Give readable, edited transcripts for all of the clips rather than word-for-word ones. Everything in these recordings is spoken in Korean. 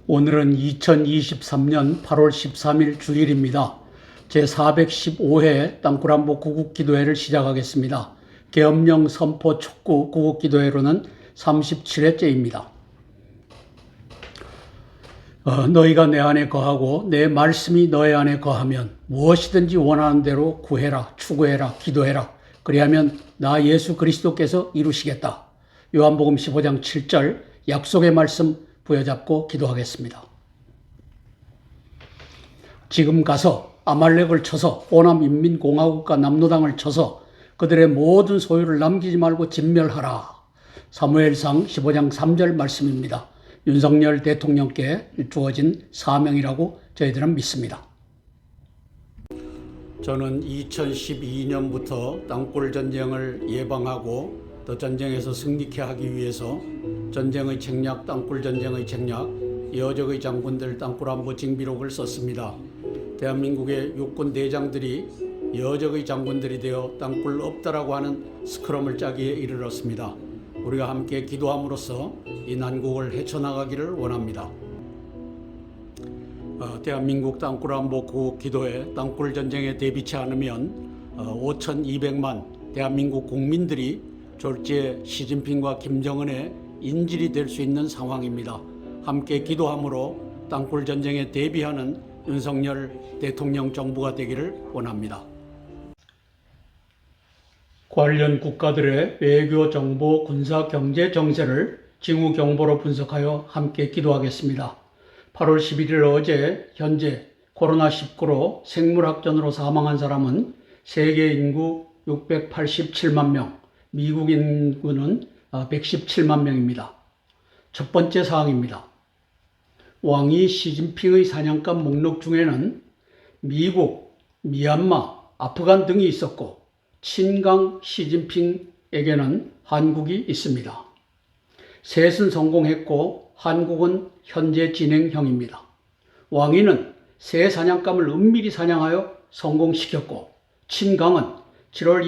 오늘은 2023년 8월 13일 주일입니다. 제415회 땅굴안보 구국기도회를 시작하겠습니다. 계엄령 선포 촉구 구국기도회로는 37회째입니다. 너희가 내 안에 거하고 내 말씀이 너희 안에 거하면 무엇이든지 원하는 대로 구해라, 추구해라, 기도해라. 그리하면 나 예수 그리스도께서 이루시겠다. 요한복음 15장 7절 약속의 말씀 부여잡고 기도하겠습니다. 지금 가서 아말렉을 쳐서 호남 인민공화국과 남노당을 쳐서 그들의 모든 소유를 남기지 말고 진멸하라. 사무엘상 15장 3절 말씀입니다. 윤석열 대통령께 주어진 사명이라고 저희들은 믿습니다. 저는 2012년부터 땅굴 전쟁을 예방하고 또 전쟁에서 승리케 하기 위해서 전쟁의 책략, 땅굴 전쟁의 책략, 여적의 장군들 땅굴안보 징비록을 썼습니다. 대한민국의 육군 대장들이 여적의 장군들이 되어 땅굴 없다라고 하는 스크럼을 짜기에 이르렀습니다. 우리가 함께 기도함으로써 이 난국을 헤쳐나가기를 원합니다. 대한민국 땅굴안보 구국기도회 땅굴 전쟁에 대비치 않으면 5,200만 대한민국 국민들이 졸지에 시진핑과 김정은의 인질이 될 수 있는 상황입니다. 함께 기도함으로 땅굴 전쟁에 대비하는 윤석열 대통령 정부가 되기를 원합니다. 관련 국가들의 외교, 정보, 군사, 경제 정세를 징후 경보로 분석하여 함께 기도하겠습니다. 8월 11일 어제 현재 코로나19로 생물학전으로 사망한 사람은 세계 인구 687만 명, 미국 인구는 117만 명입니다. 첫 번째 사항입니다. 왕이 시진핑의 사냥감 목록 중에는 미국, 미얀마, 아프간 등이 있었고 친강 시진핑에게는 한국이 있습니다. 셋은 성공했고 한국은 현재 진행형입니다. 왕위는 새 사냥감을 은밀히 사냥하여 성공시켰고 친강은 7월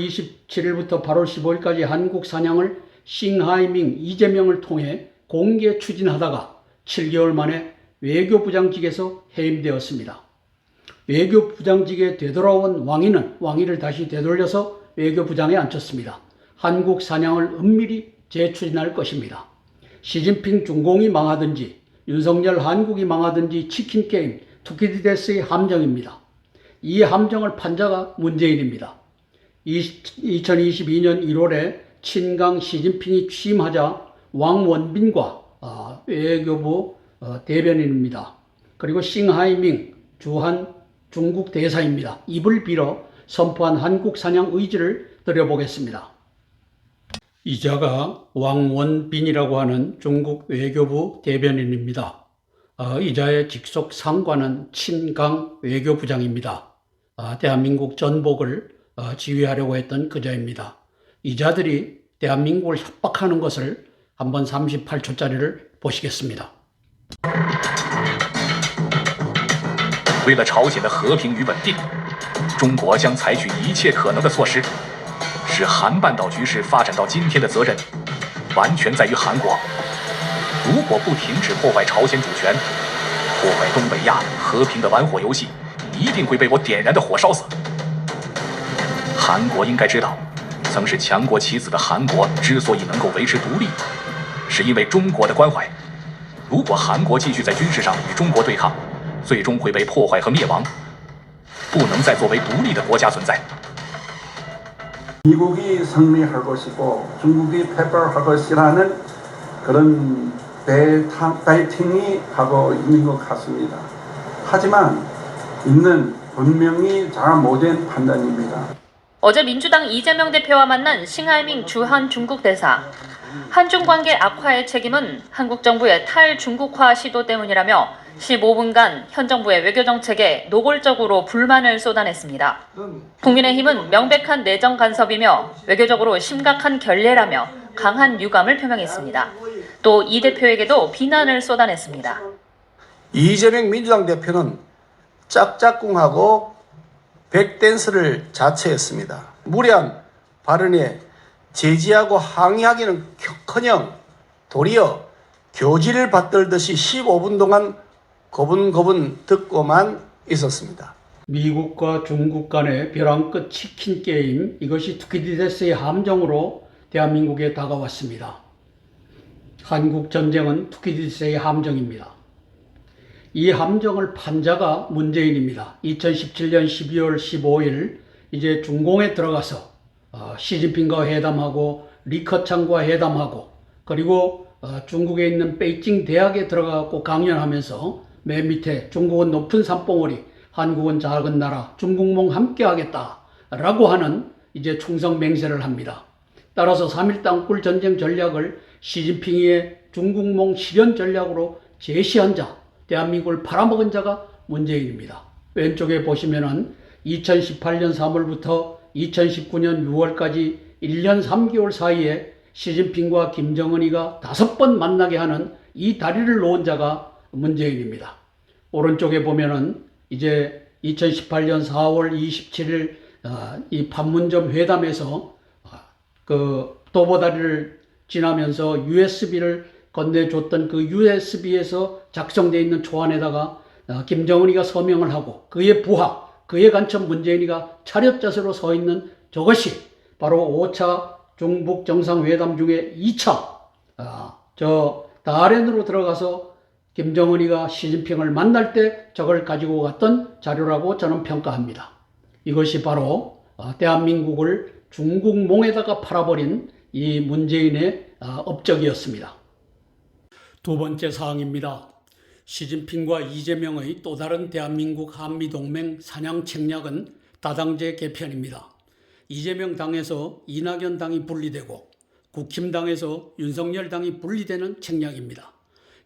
27일부터 8월 15일까지 한국 사냥을 싱하이밍 이재명을 통해 공개 추진하다가 7개월 만에 외교부장직에서 해임되었습니다. 외교부장직에 되돌아온 왕위는 왕위를 다시 되돌려서 외교부장에 앉혔습니다. 한국 사냥을 은밀히 재추진할 것입니다. 시진핑 중공이 망하든지 윤석열 한국이 망하든지 치킨게임 투키디데스의 함정입니다. 이 함정을 판 자가 문재인입니다. 2022년 1월에 친강 시진핑이 취임하자 왕원빈과 외교부 대변인입니다. 그리고 싱하이밍 주한 중국 대사입니다. 입을 빌어 선포한 한국 사냥 의지를 드려보겠습니다. 이자가 왕원빈이라고 하는 중국 외교부 대변인입니다. 이자의 직속 상관은 친강 외교부장입니다. 대한민국 전복을 지휘하려고 했던 그자입니다. 이자들이 대한민국을 협박하는 것을 한번 38초짜리를 보시겠습니다. 为了朝鲜的和平与稳定，中国将采取一切可能的措施，使韩半岛局势发展到今天的责任，完全在于韩国。如果不停止破坏朝鲜主权，破坏东北亚和平的玩火游戏，一定会被我点燃的火烧死。韩国应该知道，曾是强国棋子的韩国之所以能够维持独立，是因为中国的关怀。如果韩国继续在军事上与中国对抗，最终会被破坏和灭亡，不能再作为独立的国家存在。 미국이 승리할 것이고 중국이 패배할 것이라는 그런 베이팅이 하고 있는 것 같습니다. 하지만 이는 분명히 잘못된 판단입니다. 어제 민주당 이재명 대표와 만난 싱하이밍 주한 중국 대사. 한중 관계 악화의 책임은 한국 정부의 탈중국화 시도 때문이라며 15분간 현 정부의 외교 정책에 노골적으로 불만을 쏟아냈습니다. 국민의힘은 명백한 내정 간섭이며 외교적으로 심각한 결례라며 강한 유감을 표명했습니다. 또 이 대표에게도 비난을 쏟아냈습니다. 이재명 민주당 대표는 짝짝꿍하고 백댄스를 자처했습니다. 무례한 발언에 제지하고 항의하기는커녕 도리어 교지를 받들듯이 15분 동안 고분고분 듣고만 있었습니다. 미국과 중국 간의 벼랑 끝 치킨 게임, 이것이 투키디데스의 함정으로 대한민국에 다가왔습니다. 한국 전쟁은 투키디데스의 함정입니다. 이 함정을 판 자가 문재인입니다. 2017년 12월 15일 이제 중공에 들어가서 시진핑과 회담하고 리커창과 회담하고 그리고 중국에 있는 베이징 대학에 들어가고 강연하면서 맨 밑에 중국은 높은 산봉우리, 한국은 작은 나라, 중국몽 함께 하겠다라고 하는 이제 충성 맹세를 합니다. 따라서 3.1 땅굴 전쟁 전략을 시진핑의 중국몽 실현 전략으로 제시한 자, 대한민국을 팔아먹은 자가 문재인입니다. 왼쪽에 보시면은 2018년 3월부터 2019년 6월까지 1년 3개월 사이에 시진핑과 김정은이가 5번 만나게 하는 이 다리를 놓은 자가 문재인입니다. 오른쪽에 보면은 이제 2018년 4월 27일 이 판문점 회담에서 그 도보다리를 지나면서 USB를 건네줬던 그 USB에서 작성되어 있는 초안에다가 김정은이가 서명을 하고 그의 부하, 그의 간첩 문재인이가 차렷 자세로 서 있는 저것이 바로 5차 중북 정상회담 중에 2차 저 다롄으로 들어가서 김정은이가 시진핑을 만날 때 저걸 가지고 갔던 자료라고 저는 평가합니다. 이것이 바로 대한민국을 중국몽에다가 팔아버린 이 문재인의 업적이었습니다. 두 번째 사항입니다. 시진핑과 이재명의 또 다른 대한민국 한미동맹 사냥 책략은 다당제 개편입니다. 이재명 당에서 이낙연 당이 분리되고 국힘당에서 윤석열 당이 분리되는 책략입니다.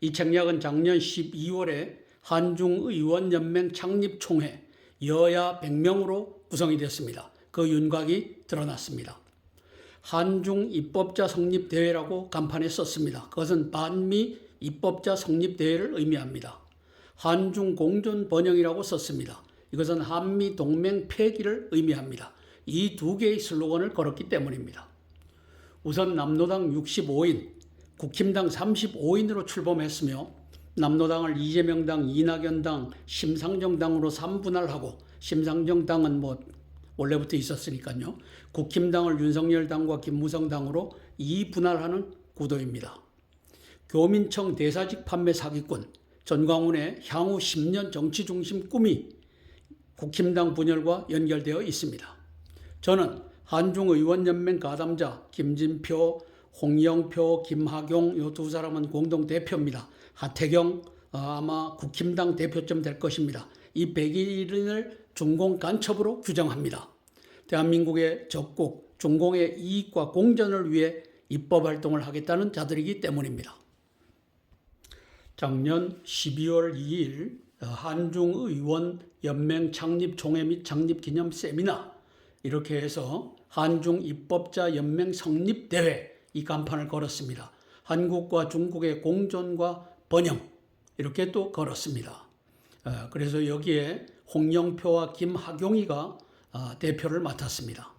이 책략은 작년 12월에 한중의원연맹 창립총회 여야 100명으로 구성이 됐습니다. 그 윤곽이 드러났습니다. 한중 입법자 성립대회라고 간판에 썼습니다. 그것은 반미 입법자 성립대회를 의미합니다. 한중 공존 번영이라고 썼습니다. 이것은 한미 동맹 폐기를 의미합니다. 이 두 개의 슬로건을 걸었기 때문입니다. 우선 남로당 65인, 국힘당 35인으로 출범했으며 남로당을 이재명당, 이낙연당, 심상정당으로 3분할하고 심상정당은 원래부터 있었으니까요. 국힘당을 윤석열당과 김무성당으로 2분할하는 구도입니다. 교민청 대사직 판매 사기꾼 전광훈의 향후 10년 정치 중심 꿈이 국힘당 분열과 연결되어 있습니다. 저는 한중의원연맹 가담자 김진표, 홍영표, 김학용 이 두 사람은 공동대표입니다. 하태경 아마 국힘당 대표쯤 될 것입니다. 이 100일을 중공 간첩으로 규정합니다. 대한민국의 적국, 중공의 이익과 공전을 위해 입법활동을 하겠다는 자들이기 때문입니다. 작년 12월 2일 한중의원연맹 창립총회 및 창립기념 세미나 이렇게 해서 한중입법자연맹 성립대회 이 간판을 걸었습니다. 한국과 중국의 공존과 번영 이렇게 또 걸었습니다. 그래서 여기에 홍영표와 김학용이가 대표를 맡았습니다.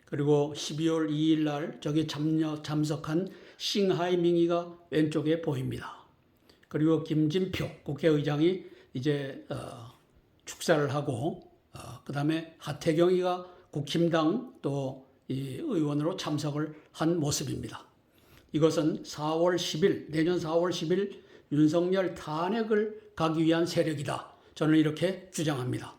그리고 12월 2일 날 저기 참석한 싱하이밍이가 왼쪽에 보입니다. 그리고 김진표 국회의장이 이제 축사를 하고 그 다음에 하태경이가 국힘당 또 이 의원으로 참석을 한 모습입니다. 이것은 4월 10일 내년 4월 10일 윤석열 탄핵을 가기 위한 세력이다. 저는 이렇게 주장합니다.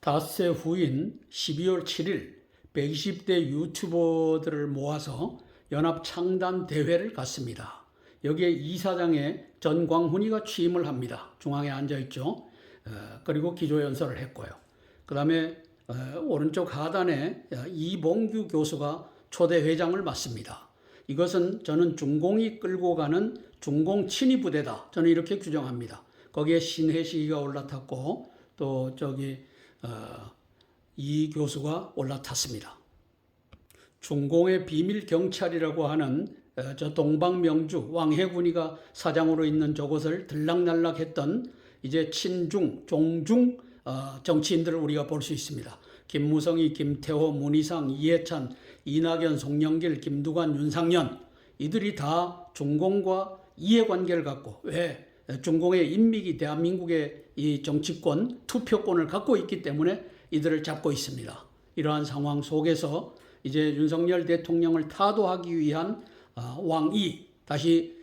닷새 후인 12월 7일 120대 유튜버들을 모아서 연합창단대회를 갔습니다. 여기에 이사장에 전광훈이가 취임을 합니다. 중앙에 앉아있죠. 그리고 기조연설을 했고요. 그 다음에 오른쪽 하단에 이봉규 교수가 초대회장을 맡습니다. 이것은 저는 중공이 끌고 가는 중공 친위부대다. 저는 이렇게 규정합니다. 거기에 신혜식이가 올라탔고 또 이 교수가 올라탔습니다. 중공의 비밀경찰이라고 하는 저 동방명주 왕해군이가 사장으로 있는 저곳을 들락날락했던 이제 친중, 종중 정치인들을 우리가 볼 수 있습니다. 김무성이, 김태호, 문희상, 이해찬, 이낙연, 송영길, 김두관, 윤상현 이들이 다 중공과 이해관계를 갖고 왜 중공의 인맥이 대한민국의 이 정치권, 투표권을 갖고 있기 때문에 이들을 잡고 있습니다. 이러한 상황 속에서 이제 윤석열 대통령을 타도하기 위한 왕이 다시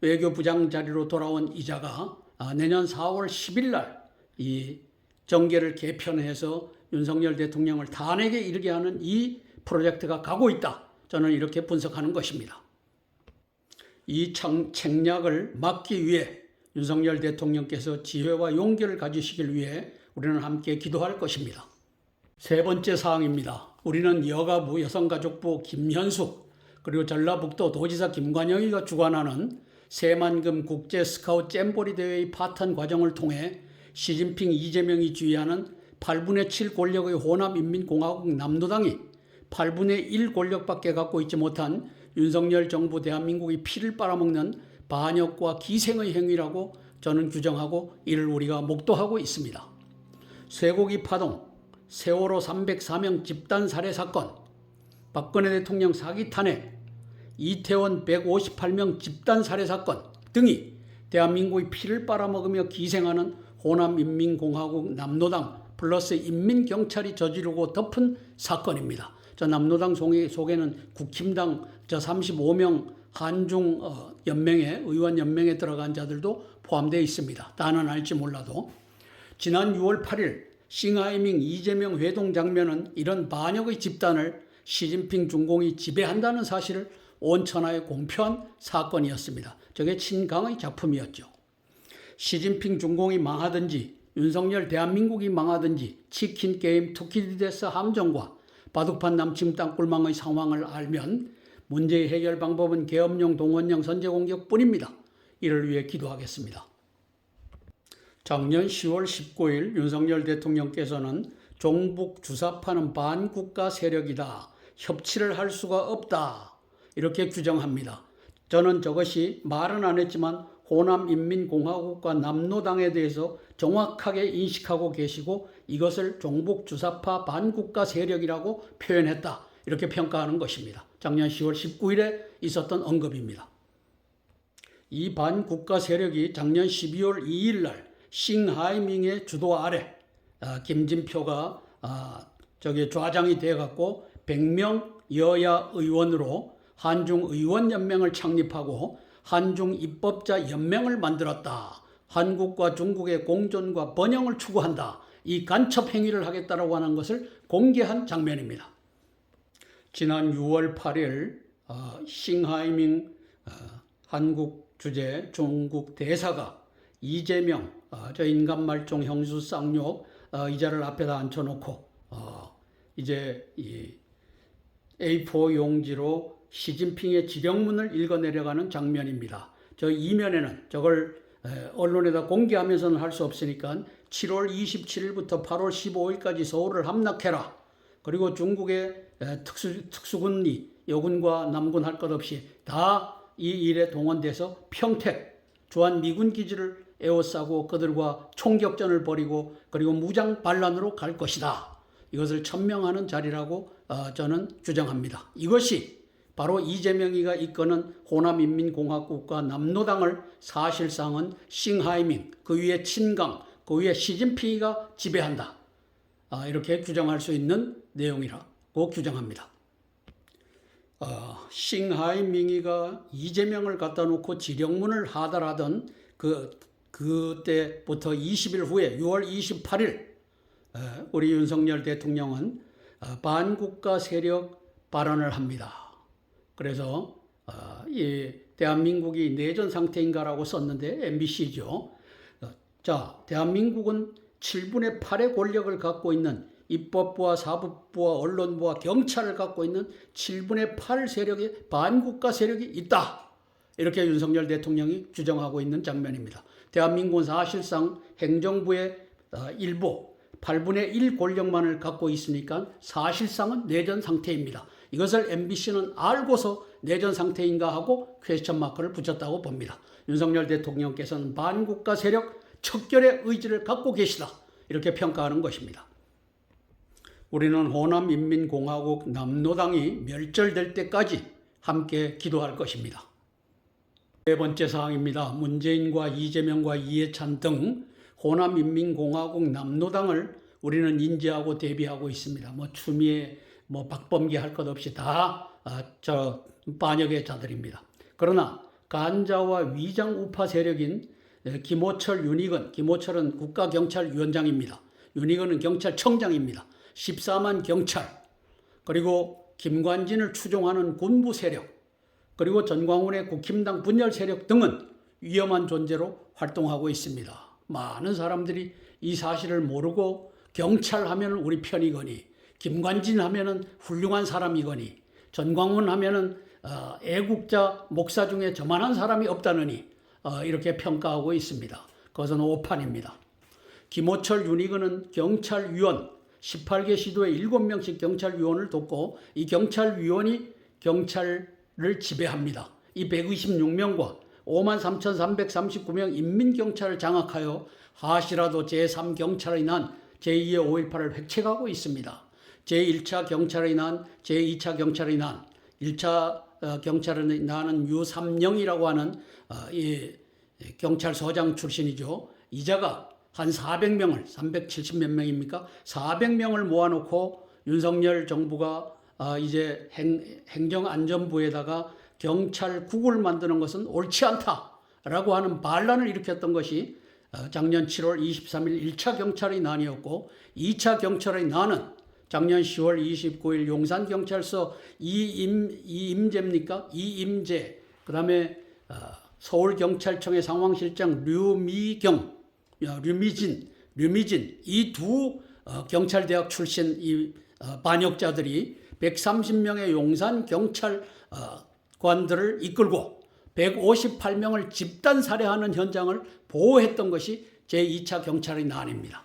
외교부장 자리로 돌아온 이자가 내년 4월 10일 날 이 정계를 개편해서 윤석열 대통령을 탄핵에 이르게 하는 이 프로젝트가 가고 있다. 저는 이렇게 분석하는 것입니다. 이 책략을 막기 위해 윤석열 대통령께서 지혜와 용기를 가지시길 위해 우리는 함께 기도할 것입니다. 세 번째 사항입니다. 우리는 여가부, 여성가족부 김현숙 그리고 전라북도 도지사 김관영이가 주관하는 새만금 국제 스카웃 잼버리 대회의 파탄 과정을 통해 시진핑, 이재명이 지휘하는 8분의 7 권력의 호남인민공화국 남노당이 8분의 1 권력밖에 갖고 있지 못한 윤석열 정부 대한민국의 피를 빨아먹는 반역과 기생의 행위라고 저는 규정하고 이를 우리가 목도하고 있습니다. 쇠고기 파동, 세월호 304명 집단 살해 사건, 박근혜 대통령 사기 탄핵, 이태원 158명 집단 살해 사건 등이 대한민국의 피를 빨아먹으며 기생하는 호남인민공화국 남노당 플러스 인민경찰이 저지르고 덮은 사건입니다. 저 남노당 속에는 국힘당 저 35명 한중 연맹에 의원 연맹에 들어간 자들도 포함되어 있습니다. 다는 알지 몰라도 지난 6월 8일 싱하이밍 이재명 회동 장면은 이런 반역의 집단을 시진핑 중공이 지배한다는 사실을 온 천하에 공표한 사건이었습니다. 저게 친강의 작품이었죠. 시진핑 중공이 망하든지 윤석열 대한민국이 망하든지 치킨게임 투키디데스 함정과 바둑판 남침 땅굴망의 상황을 알면 문제의 해결 방법은 계엄령, 동원령, 선제공격뿐입니다. 이를 위해 기도하겠습니다. 작년 10월 19일 윤석열 대통령께서는 종북 주사파는 반국가 세력이다. 협치를 할 수가 없다. 이렇게 규정합니다. 저는 저것이 말은 안 했지만 호남인민공화국과 남노당에 대해서 정확하게 인식하고 계시고 이것을 종북 주사파 반국가 세력이라고 표현했다. 이렇게 평가하는 것입니다. 작년 10월 19일에 있었던 언급입니다. 이 반국가 세력이 작년 12월 2일 날 싱하이밍의 주도 아래 김진표가 좌장이 되어갖고 100명 여야 의원으로 한중의원연맹을 창립하고 한중입법자연맹을 만들었다. 한국과 중국의 공존과 번영을 추구한다. 이 간첩 행위를 하겠다라고 하는 것을 공개한 장면입니다. 지난 6월 8일 싱하이밍 한국 주재 중국 대사가 이재명 저 인간말종 형수 쌍욕 이자를 앞에다 앉혀놓고 이제 이 A4 용지로 시진핑의 지령문을 읽어내려가는 장면입니다. 저 이면에는 저걸 언론에다 공개하면서는 할 수 없으니까 7월 27일부터 8월 15일까지 서울을 함락해라. 그리고 중국의 특수군이 여군과 남군 할 것 없이 다 이 일에 동원돼서 평택, 주한 미군 기지를 에워싸고 그들과 총격전을 벌이고 그리고 무장 반란으로 갈 것이다. 이것을 천명하는 자리라고 저는 규정합니다. 이것이 바로 이재명이가 이끄는 호남인민공화국과 남노당을 사실상은 싱하이밍, 그 위에 친강, 그 위에 시진핑이가 지배한다. 이렇게 규정할 수 있는 내용이라고 규정합니다. 싱하이밍이가 이재명을 갖다 놓고 지령문을 하달하던 그때부터 20일 후에 6월 28일 우리 윤석열 대통령은 반국가 세력 발언을 합니다. 그래서 이 대한민국이 내전 상태인가라고 썼는데 MBC죠. 자, 대한민국은 7분의 8의 권력을 갖고 있는 입법부와 사법부와 언론부와 경찰을 갖고 있는 7분의 8 세력의 반국가 세력이 있다. 이렇게 윤석열 대통령이 규정하고 있는 장면입니다. 대한민국은 사실상 행정부의 일부 8분의 1 권력만을 갖고 있으니까 사실상은 내전 상태입니다. 이것을 MBC는 알고서 내전 상태인가 하고 퀘스천 마크를 붙였다고 봅니다. 윤석열 대통령께서는 반국가 세력 척결의 의지를 갖고 계시다. 이렇게 평가하는 것입니다. 우리는 호남인민공화국 남로당이 멸절될 때까지 함께 기도할 것입니다. 네 번째 사항입니다. 문재인과 이재명과 이해찬 등 호남인민공화국 남로당을 우리는 인지하고 대비하고 있습니다. 추미애, 박범계 할 것 없이 다 반역의 자들입니다. 그러나 간자와 위장 우파 세력인 김호철, 윤희건, 김호철은 국가경찰위원장입니다. 윤희건은 경찰청장입니다. 14만 경찰, 그리고 김관진을 추종하는 군부 세력, 그리고 전광훈의 국힘당 분열 세력 등은 위험한 존재로 활동하고 있습니다. 많은 사람들이 이 사실을 모르고 경찰 하면 우리 편이거니, 김관진 하면은 훌륭한 사람이거니, 전광훈 하면은 애국자 목사 중에 저만한 사람이 없다느니 이렇게 평가하고 있습니다. 그것은 오판입니다. 김호철, 윤희건은 경찰위원, 18개 시도에 7명씩 경찰위원을 돕고 이 경찰위원이 경찰을 지배합니다. 이 126명과 53,339명 인민경찰을 장악하여 하시라도 제3경찰의 난 제2의 5.18을 획책하고 있습니다. 제1차 경찰의 난, 제2차 경찰의 난, 1차 경찰의 난은 유삼영이라고 하는 이 경찰서장 출신이죠. 이자가 한 400명을, 370몇 명입니까? 400명을 모아놓고 윤석열 정부가 이제 행정안전부에다가 경찰국을 만드는 것은 옳지 않다라고 하는 반란을 일으켰던 것이 작년 7월 23일 1차 경찰의 난이었고, 2차 경찰의 난은 작년 10월 29일 용산경찰서 이임재입니까? 이임재, 그 다음에 서울경찰청의 상황실장 류미진 이 두 경찰대학 출신 이 반역자들이 130명의 용산 경찰관들을 이끌고 158명을 집단 살해하는 현장을 보호했던 것이 제2차 경찰의 난입니다.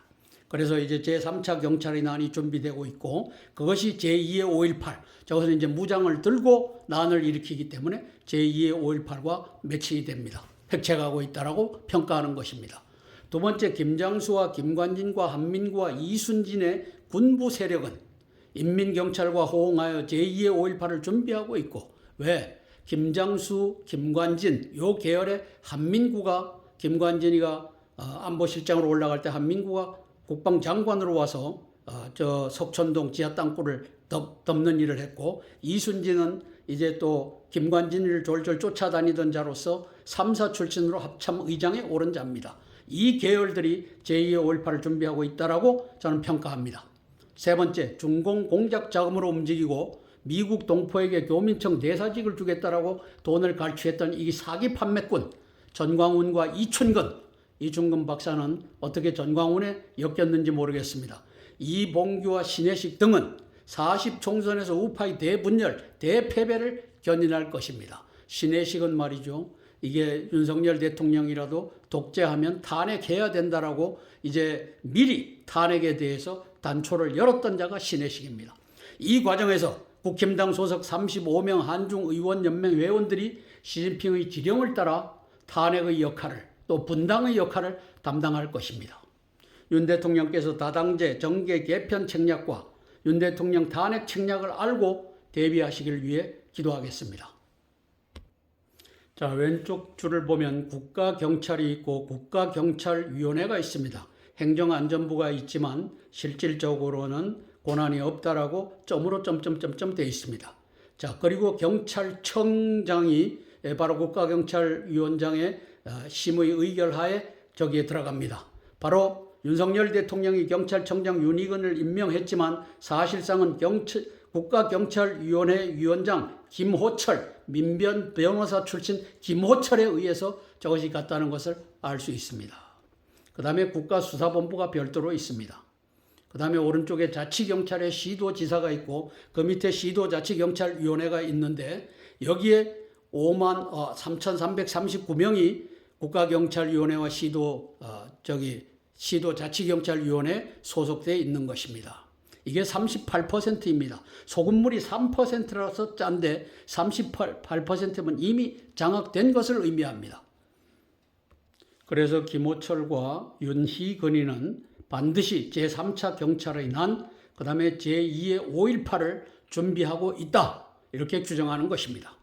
그래서 이제 제3차 경찰의 난이 준비되고 있고, 그것이 제2의 5.18, 저것은 이제 무장을 들고 난을 일으키기 때문에 제2의 5.18과 매칭이 됩니다. 획책하고 있다라고 평가하는 것입니다. 두 번째, 김장수와 김관진과 한민구와 이순진의 군부 세력은 인민경찰과 호응하여 제2의 5.18을 준비하고 있고, 왜? 김장수, 김관진, 요 계열의 한민구가, 김관진이가 안보실장으로 올라갈 때 한민구가 국방장관으로 와서 석천동 지하 땅굴을 덮는 일을 했고, 이순진은 이제 또 김관진을 졸졸 쫓아다니던 자로서 3사 출신으로 합참의장에 오른 자입니다. 이 계열들이 제2의 5.18을 준비하고 있다라고 저는 평가합니다. 세 번째, 중공 공작 자금으로 움직이고 미국 동포에게 교민청 대사직을 주겠다라고 돈을 갈취했던 이 사기 판매꾼 전광훈과 이춘근 박사는 어떻게 전광훈에 엮였는지 모르겠습니다. 이봉규와 신혜식 등은 40총선에서 우파의 대분열, 대패배를 견인할 것입니다. 신혜식은 말이죠, 이게 윤석열 대통령이라도 독재하면 탄핵해야 된다라고 이제 미리 탄핵에 대해서 단초를 열었던 자가 신혜식입니다. 이 과정에서 국힘당 소속 35명 한중의원연맹 회원들이 시진핑의 지령을 따라 탄핵의 역할을, 또 분당의 역할을 담당할 것입니다. 윤 대통령께서 다당제 정계 개편 책략과 윤 대통령 탄핵 책략을 알고 대비하시길 위해 기도하겠습니다. 자, 왼쪽 줄을 보면 국가경찰이 있고 국가경찰위원회가 있습니다. 행정안전부가 있지만 실질적으로는 권한이 없다라고 점으로 점점점점 되어 있습니다. 자, 그리고 경찰청장이 바로 국가경찰위원장의 심의 의결하에 저기에 들어갑니다. 바로 윤석열 대통령이 경찰청장 윤희건을 임명했지만 사실상은 국가경찰위원회 위원장 김호철, 민변 변호사 출신 김호철에 의해서 저것이 갔다는 것을 알 수 있습니다. 그 다음에 국가수사본부가 별도로 있습니다. 그 다음에 오른쪽에 자치경찰의 시도지사가 있고 그 밑에 시도자치경찰위원회가 있는데 여기에 53,339명이 국가경찰위원회와 시도자치경찰위원회에 소속되어 있는 것입니다. 이게 38%입니다. 소금물이 3%라서 짠데 38%면 이미 장악된 것을 의미합니다. 그래서 김호철과 윤희건이는 반드시 제3차 경찰의 난, 그 다음에 제2의 5.18을 준비하고 있다. 이렇게 규정하는 것입니다.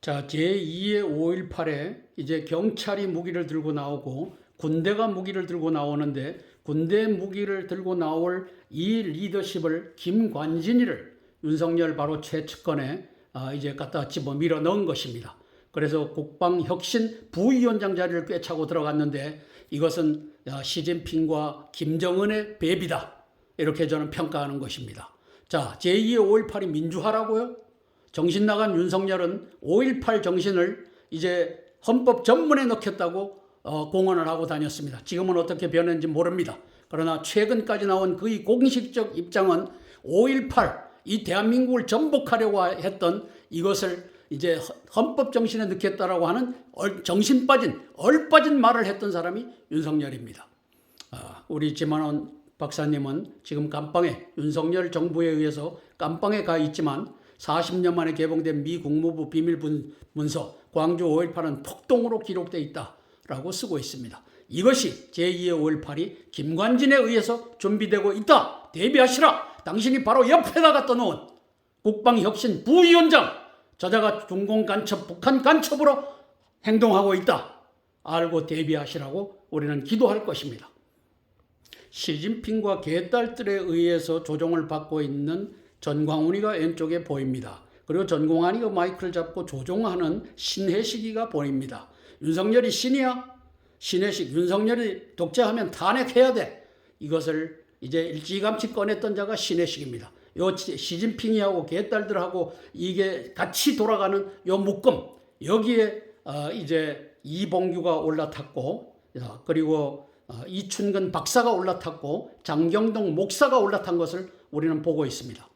자, 제2의 5.18에 이제 경찰이 무기를 들고 나오고 군대가 무기를 들고 나오는데 군대 무기를 들고 나올 이 리더십을 김관진이를 윤석열 바로 최측근에 이제 갖다 집어 밀어 넣은 것입니다. 그래서 국방혁신 부위원장 자리를 꿰차고 들어갔는데 이것은 시진핑과 김정은의 배비다. 이렇게 저는 평가하는 것입니다. 자, 제2의 5.18이 민주화라고요? 정신 나간 윤석열은 5.18 정신을 이제 헌법 전문에 넣겠다고 공언을 하고 다녔습니다. 지금은 어떻게 변했는지 모릅니다. 그러나 최근까지 나온 그의 공식적 입장은 5.18, 이 대한민국을 전복하려고 했던 이것을 이제 헌법 정신에 넣겠다라고 하는 정신 빠진, 얼빠진 말을 했던 사람이 윤석열입니다. 우리 지만원 박사님은 지금 감방에 윤석열 정부에 의해서 감방에 가 있지만 40년 만에 개봉된 미 국무부 비밀 문서 광주 5.18은 폭동으로 기록되어 있다라고 쓰고 있습니다. 이것이 제2의 5.18이 김관진에 의해서 준비되고 있다. 대비하시라. 당신이 바로 옆에다 갖다 놓은 국방혁신 부위원장, 저자가 중공 간첩, 북한 간첩으로 행동하고 있다. 알고 대비하시라고 우리는 기도할 것입니다. 시진핑과 개딸들에 의해서 조종을 받고 있는 전광훈이가 왼쪽에 보입니다. 그리고 전광훈이가 마이크를 잡고 조종하는 신혜식이가 보입니다. 윤석열이 신이야? 신혜식, 윤석열이 독재하면 탄핵해야 돼. 이것을 이제 일찌감치 꺼냈던 자가 신혜식입니다. 요 시진핑이하고 개딸들하고 이게 같이 돌아가는 요 묶음, 여기에 이제 이봉규가 올라탔고, 그리고 이춘근 박사가 올라탔고 장경동 목사가 올라탄 것을 우리는 보고 있습니다.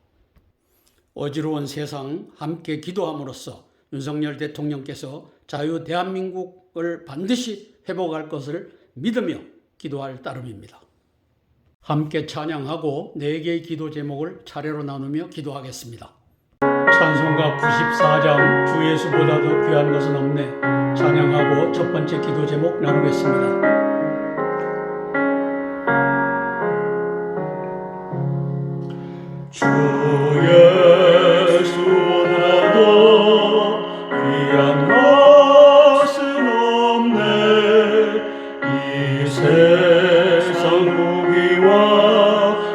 어지러운 세상 함께 기도함으로써 윤석열 대통령께서 자유 대한민국을 반드시 회복할 것을 믿으며 기도할 따름입니다. 함께 찬양하고 4개의 기도 제목을 차례로 나누며 기도하겠습니다. 찬송가 94장 주 예수보다 더 귀한 것은 없네. 찬양하고 첫 번째 기도 제목 나누겠습니다. 주 예수보다도 귀한 것은 없네. 이 세상 무기와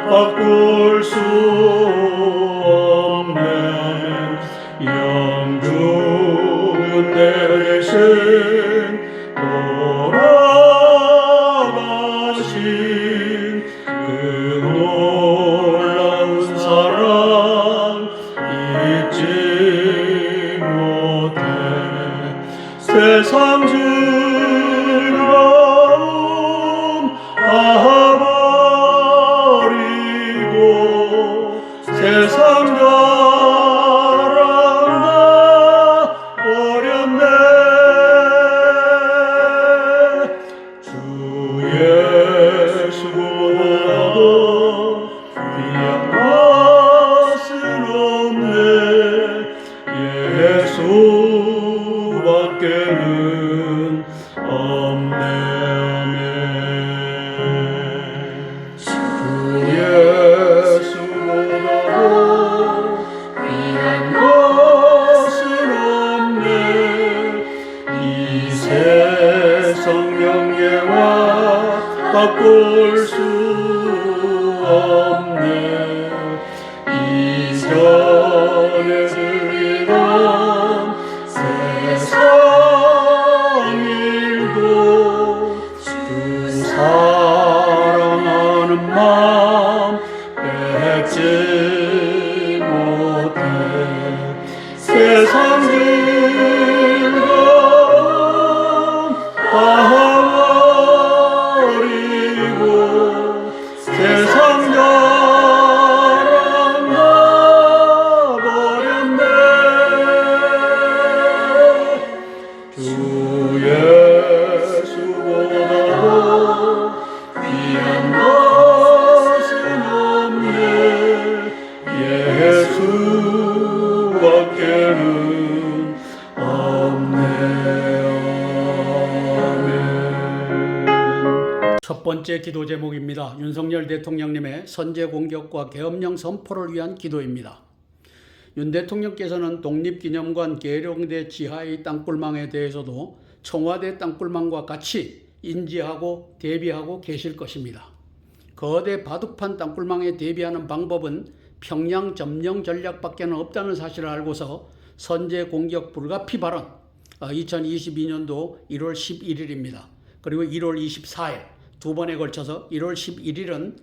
바꿀 수 없네. 영주는 내 대신 돌아가신 그 놀라운 사랑 잊지 못해. 세상 즐거움 다 버리고 세상 자랑 다 버렸네. 주 예수보다도 귀한 것은 없네. 예수밖에는 없네. 주 예수보다도 귀한 것은 없네. 이 세상 명예와 바꿀 수 없네. 이전에 들리던 세상 일도 주 사랑하는 마음 뺏지 못해. 세상 즐거움 다 버리고 세상 자랑 다 버렸네. 주 예수보다도 귀한 것은 없네. 예수밖에는 없네. 아멘. 첫 번째 번째 기도 제목입니다. 윤석열 대통령님의 선제 공격과 계엄령 선포를 위한 기도입니다. 윤 대통령께서는 독립기념관 계룡대 지하의 땅굴망에 대해서도 청와대 땅굴망과 같이 인지하고 대비하고 계실 것입니다. 거대 바둑판 땅굴망에 대비하는 방법은 평양 점령 전략밖에 없다는 사실을 알고서 선제 공격 불가피 발언 2022년도 1월 11일입니다. 그리고 1월 24일 두 번에 걸쳐서 1월 11일은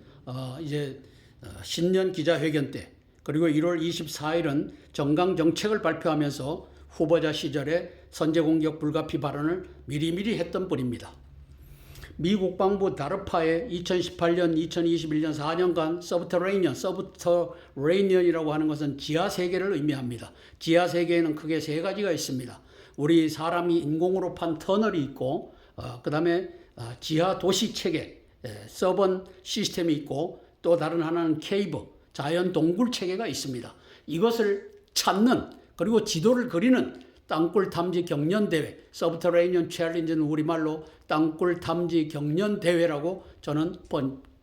신년 기자회견 때, 그리고 1월 24일은 정강 정책을 발표하면서 후보자 시절에 선제 공격 불가피 발언을 미리미리 했던 분입니다. 미 국방부 다르파의 2018년, 2021년 4년간 서브터레이니언이라고 하는 것은 지하 세계를 의미합니다. 지하 세계에는 크게 세 가지가 있습니다. 우리 사람이 인공으로 판 터널이 있고, 그 다음에 지하 도시 체계, 서번 시스템이 있고, 또 다른 하나는 케이브, 자연 동굴 체계가 있습니다. 이것을 찾는, 그리고 지도를 그리는 땅굴 탐지 경연 대회, 서브터레이니언 챌린지는 우리말로 땅굴 탐지 경연 대회라고 저는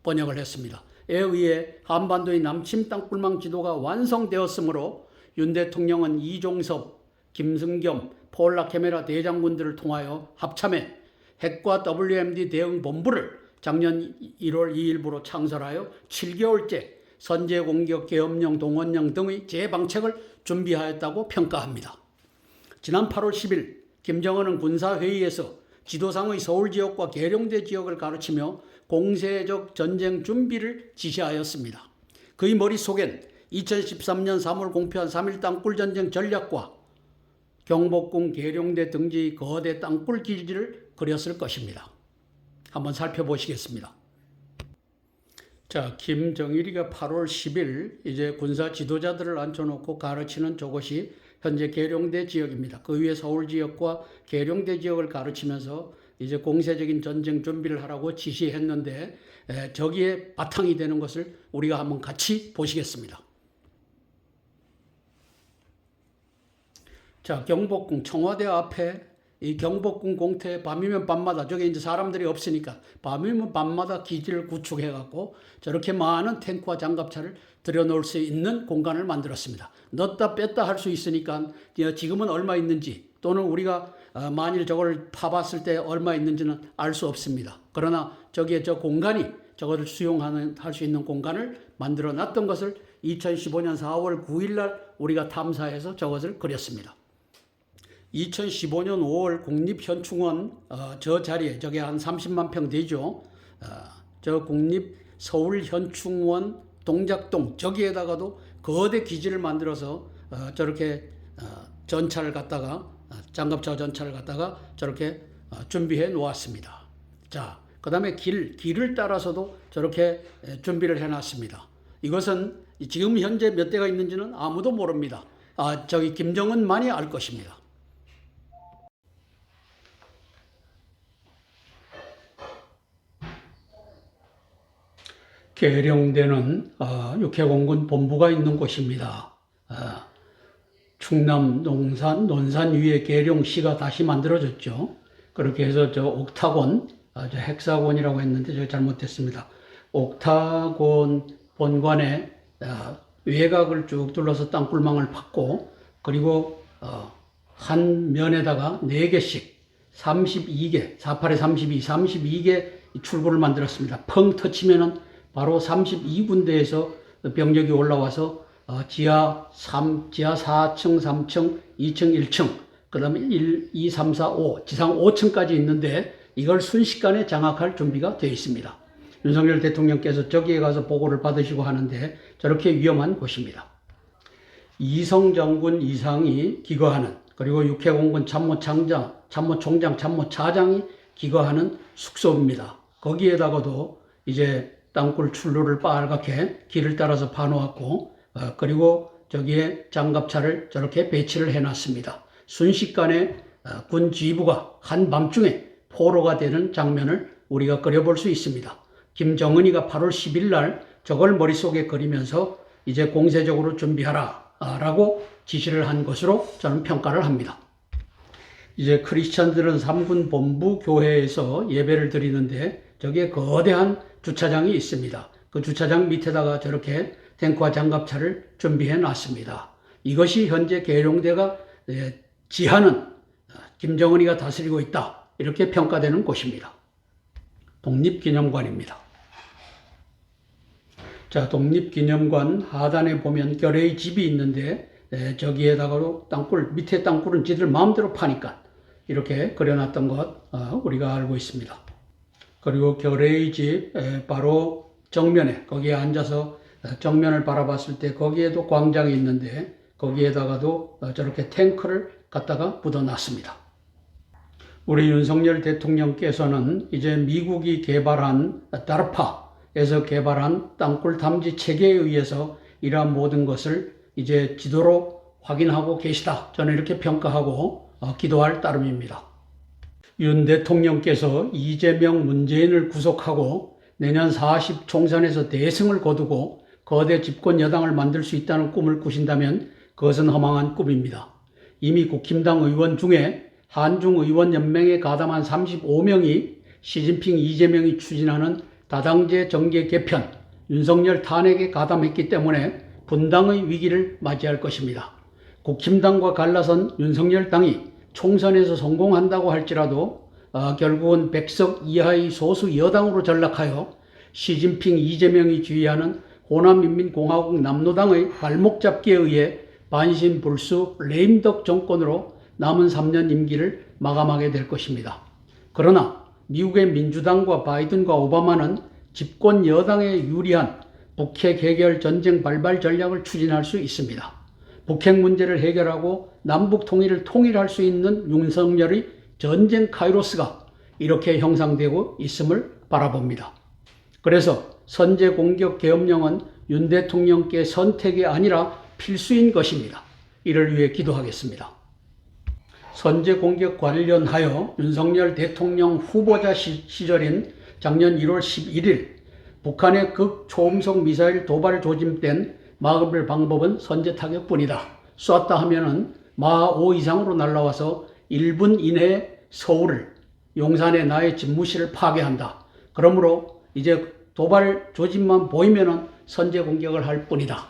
번역을 했습니다. 에 의해 한반도의 남침 땅굴망 지도가 완성되었으므로 윤 대통령은 이종섭, 김승겸, 폴라 캐메라 대장군들을 통하여 합참해 핵과 WMD 대응 본부를 작년 1월 2일부로 창설하여 7개월째 선제 공격, 계엄령, 동원령 등의 재방책을 준비하였다고 평가합니다. 지난 8월 10일 김정은은 군사회의에서 지도상의 서울 지역과 계룡대 지역을 가르치며 공세적 전쟁 준비를 지시하였습니다. 그의 머릿속엔 2013년 3월 공표한 3.1 땅굴 전쟁 전략과 경복궁 계룡대 등지의 거대 땅굴 기지를 그렸을 것입니다. 한번 살펴보시겠습니다. 자, 김정일이가 8월 10일 이제 군사 지도자들을 앉혀놓고 가르치는 저곳이 현재 계룡대 지역입니다. 그 위에 서울 지역과 계룡대 지역을 가르치면서 이제 공세적인 전쟁 준비를 하라고 지시했는데, 저기에 바탕이 되는 것을 우리가 한번 같이 보시겠습니다. 자, 경복궁 청와대 앞에 이 경복궁 공터에 밤이면 밤마다, 저게 이제 사람들이 없으니까 밤이면 밤마다 기지를 구축해갖고 저렇게 많은 탱크와 장갑차를 들여놓을 수 있는 공간을 만들었습니다. 넣었다 뺐다 할 수 있으니까 지금은 얼마 있는지, 또는 우리가 만일 저걸 파봤을 때 얼마 있는지는 알 수 없습니다. 그러나 저기에 저 공간이, 저거를 할 수 있는 공간을 만들어 놨던 것을 2015년 4월 9일 날 우리가 탐사해서 저것을 그렸습니다. 2015년 5월 국립현충원 저 자리에, 저게 한 30만 평 되죠. 저 국립 서울현충원 동작동 저기에다가도 거대 기지를 만들어서 저렇게 전차를 갖다가, 장갑차 전차를 갖다가 저렇게 준비해 놓았습니다. 자, 그 다음에 길을 따라서도 저렇게 준비를 해 놨습니다. 이것은 지금 현재 몇 대가 있는지는 아무도 모릅니다. 저기 김정은만이 알 것입니다. 계룡대는 육해공군 본부가 있는 곳입니다. 충남 논산 위에 계룡시가 다시 만들어졌죠. 그렇게 해서 저 옥타곤, 저 헥사곤이라고 했는데 제가 잘못했습니다. 옥타곤 본관에 외곽을 쭉 둘러서 땅굴망을 팠고, 그리고 한 면에다가 4개씩 32개, 48에 32개 출구를 만들었습니다. 펑 터치면은 바로 32군데에서 병력이 올라와서 지하 4층, 3층, 2층, 1층, 그 다음에 1, 2, 3, 4, 5, 지상 5층까지 있는데 이걸 순식간에 장악할 준비가 되어 있습니다. 윤석열 대통령께서 저기에 가서 보고를 받으시고 하는데 저렇게 위험한 곳입니다. 이성 장군 이상이 기거하는, 그리고 육해공군 참모총장, 참모차장이 기거하는 숙소입니다. 거기에다가도 이제 땅굴 출로를 빨갛게 길을 따라서 파놓았고, 그리고 저기에 장갑차를 저렇게 배치를 해놨습니다. 순식간에 군 지휘부가 한밤중에 포로가 되는 장면을 우리가 그려볼 수 있습니다. 김정은이가 8월 10일 날 저걸 머릿속에 그리면서 이제 공세적으로 준비하라 라고 지시를 한 것으로 저는 평가를 합니다. 이제 크리스찬들은 3군 본부 교회에서 예배를 드리는데 저기에 거대한 주차장이 있습니다. 그 주차장 밑에다가 저렇게 탱크와 장갑차를 준비해 놨습니다. 이것이 현재 계룡대가 지하는 김정은이가 다스리고 있다, 이렇게 평가되는 곳입니다. 독립기념관입니다. 자, 독립기념관 하단에 보면 결의의 집이 있는데 저기에다가도 땅굴, 밑에 땅굴은 지들 마음대로 파니까 이렇게 그려놨던 것 우리가 알고 있습니다. 그리고 결의의 집 바로 정면에, 거기에 앉아서 정면을 바라봤을 때 거기에도 광장이 있는데 거기에다가도 저렇게 탱크를 갖다가 묻어놨습니다. 우리 윤석열 대통령께서는 이제 미국이 개발한 다르파에서 개발한 땅굴 탐지 체계에 의해서 이러한 모든 것을 이제 지도로 확인하고 계시다, 저는 이렇게 평가하고 기도할 따름입니다. 윤 대통령께서 이재명, 문재인을 구속하고 내년 40 총선에서 대승을 거두고 거대 집권 여당을 만들 수 있다는 꿈을 꾸신다면 그것은 허망한 꿈입니다. 이미 국힘당 의원 중에 한중의원연맹에 가담한 35명이 시진핑, 이재명이 추진하는 다당제 정계 개편, 윤석열 탄핵에 가담했기 때문에 분당의 위기를 맞이할 것입니다. 국힘당과 갈라선 윤석열 당이 총선에서 성공한다고 할지라도 결국은 100석 이하의 소수 여당으로 전락하여 시진핑, 이재명이 지휘하는 호남인민공화국 남로당의 발목 잡기에 의해 반신불수 레임덕 정권으로 남은 3년 임기를 마감하게 될 것입니다. 그러나 미국의 민주당과 바이든과 오바마는 집권 여당에 유리한 북핵 해결 전쟁 발발 전략을 추진할 수 있습니다. 북핵 문제를 해결하고 남북 통일을 통일할 수 있는 윤석열의 전쟁 카이로스가 이렇게 형성되고 있음을 바라봅니다. 그래서 선제 공격 계엄령은 윤 대통령께 선택이 아니라 필수인 것입니다. 이를 위해 기도하겠습니다. 선제 공격 관련하여 윤석열 대통령 후보자 시절인 작년 1월 11일 북한의 극초음속 미사일 도발 조짐된 막을 방법은 선제 타격뿐이다. 쐈다 하면은 마하 5 이상으로 날아와서 1분 이내에 서울을, 용산의 나의 집무실을 파괴한다. 그러므로 이제 도발 조짐만 보이면은 선제 공격을 할 뿐이다.